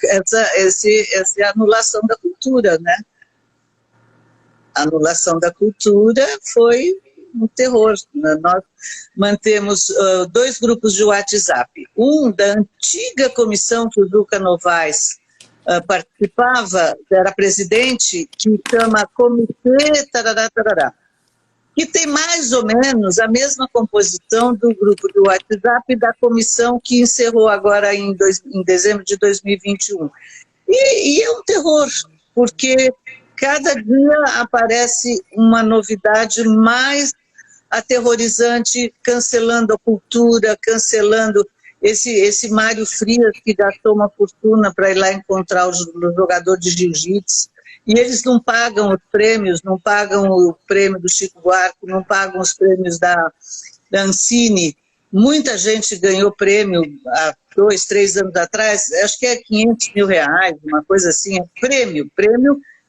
Speaker 2: Essa é a anulação da cultura, né? A anulação da cultura foi um terror. Nós mantemos 2 grupos de WhatsApp. Um da antiga comissão que o Juca Novaes participava, era presidente, que chama Comitê Tarará, Tarará, que tem mais ou menos a mesma composição do grupo do WhatsApp da comissão que encerrou agora em dezembro de 2021. E é um terror, porque cada dia aparece uma novidade mais aterrorizante, cancelando a cultura, cancelando esse Mário Frias, que gastou uma fortuna para ir lá encontrar o jogador de jiu-jitsu, e eles não pagam os prêmios, não pagam o prêmio do Chico Buarque, não pagam os prêmios da Ancine. Muita gente ganhou prêmio há 2, 3 anos atrás, acho que é 500 mil reais, uma coisa assim, prêmio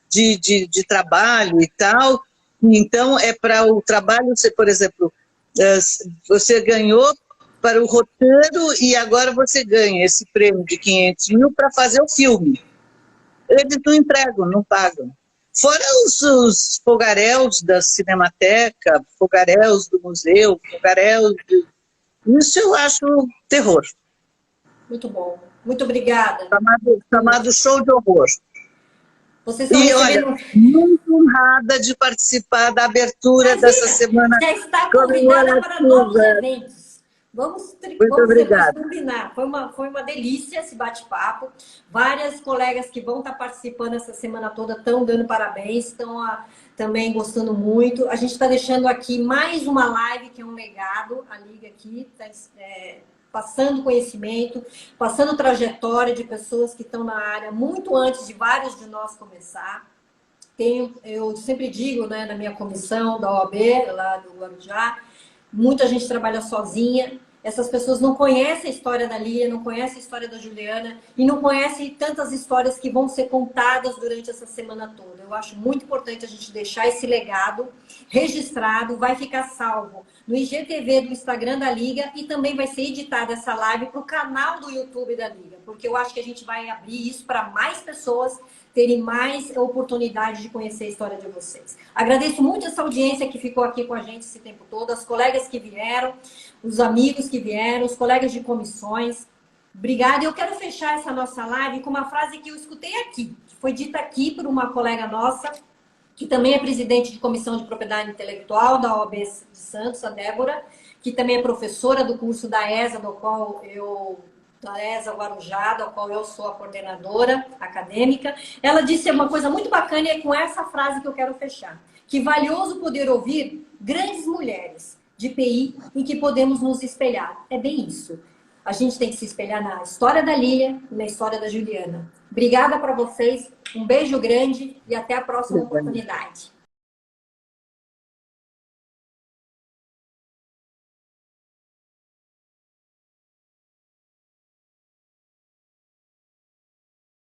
Speaker 2: de trabalho e tal. Então, é para o trabalho, você, por exemplo, você ganhou para o roteiro e agora você ganha esse prêmio de 500 mil para fazer o filme. Eles não entregam, não pagam. Fora os fogaréus da Cinemateca, fogaréus do museu, fogaréus... Isso eu acho terror.
Speaker 1: Muito bom. Muito obrigada.
Speaker 2: Chamado show de horror.
Speaker 1: Vocês
Speaker 2: E olha, muito honrada de participar da abertura dessa semana.
Speaker 1: Já está convidada para novos eventos. Vamos depois combinar. Foi uma delícia esse bate-papo. Várias colegas que vão estar participando essa semana toda estão dando parabéns, estão também gostando muito. A gente está deixando aqui mais uma live, que é um legado. A Liga aqui está passando conhecimento, passando trajetória de pessoas que estão na área muito antes de vários de nós começar. Eu sempre digo, né, na minha comissão da OAB, lá do Guarujá, muita gente trabalha sozinha. Essas pessoas não conhecem a história da Lília, não conhecem a história da Juliana e não conhecem tantas histórias que vão ser contadas durante essa semana toda. Eu acho muito importante a gente deixar esse legado registrado, vai ficar salvo no IGTV do Instagram da Liga e também vai ser editada essa live para o canal do YouTube da Liga, porque eu acho que a gente vai abrir isso para mais pessoas terem mais oportunidade de conhecer a história de vocês. Agradeço muito essa audiência que ficou aqui com a gente esse tempo todo, as colegas que vieram, os amigos que vieram, os colegas de comissões. Obrigada. Eu quero fechar essa nossa live com uma frase que eu escutei aqui, que foi dita aqui por uma colega nossa, que também é presidente de Comissão de Propriedade Intelectual da OAB de Santos, a Débora, que também é professora do curso da ESA, da ESA Guarujá, da qual eu sou a coordenadora acadêmica. Ela disse uma coisa muito bacana e é com essa frase que eu quero fechar. Que valioso poder ouvir grandes mulheres de PI em que podemos nos espelhar. É bem isso. A gente tem que se espelhar na história da Lília e na história da Juliana. Obrigada para vocês, um beijo grande e até a próxima oportunidade.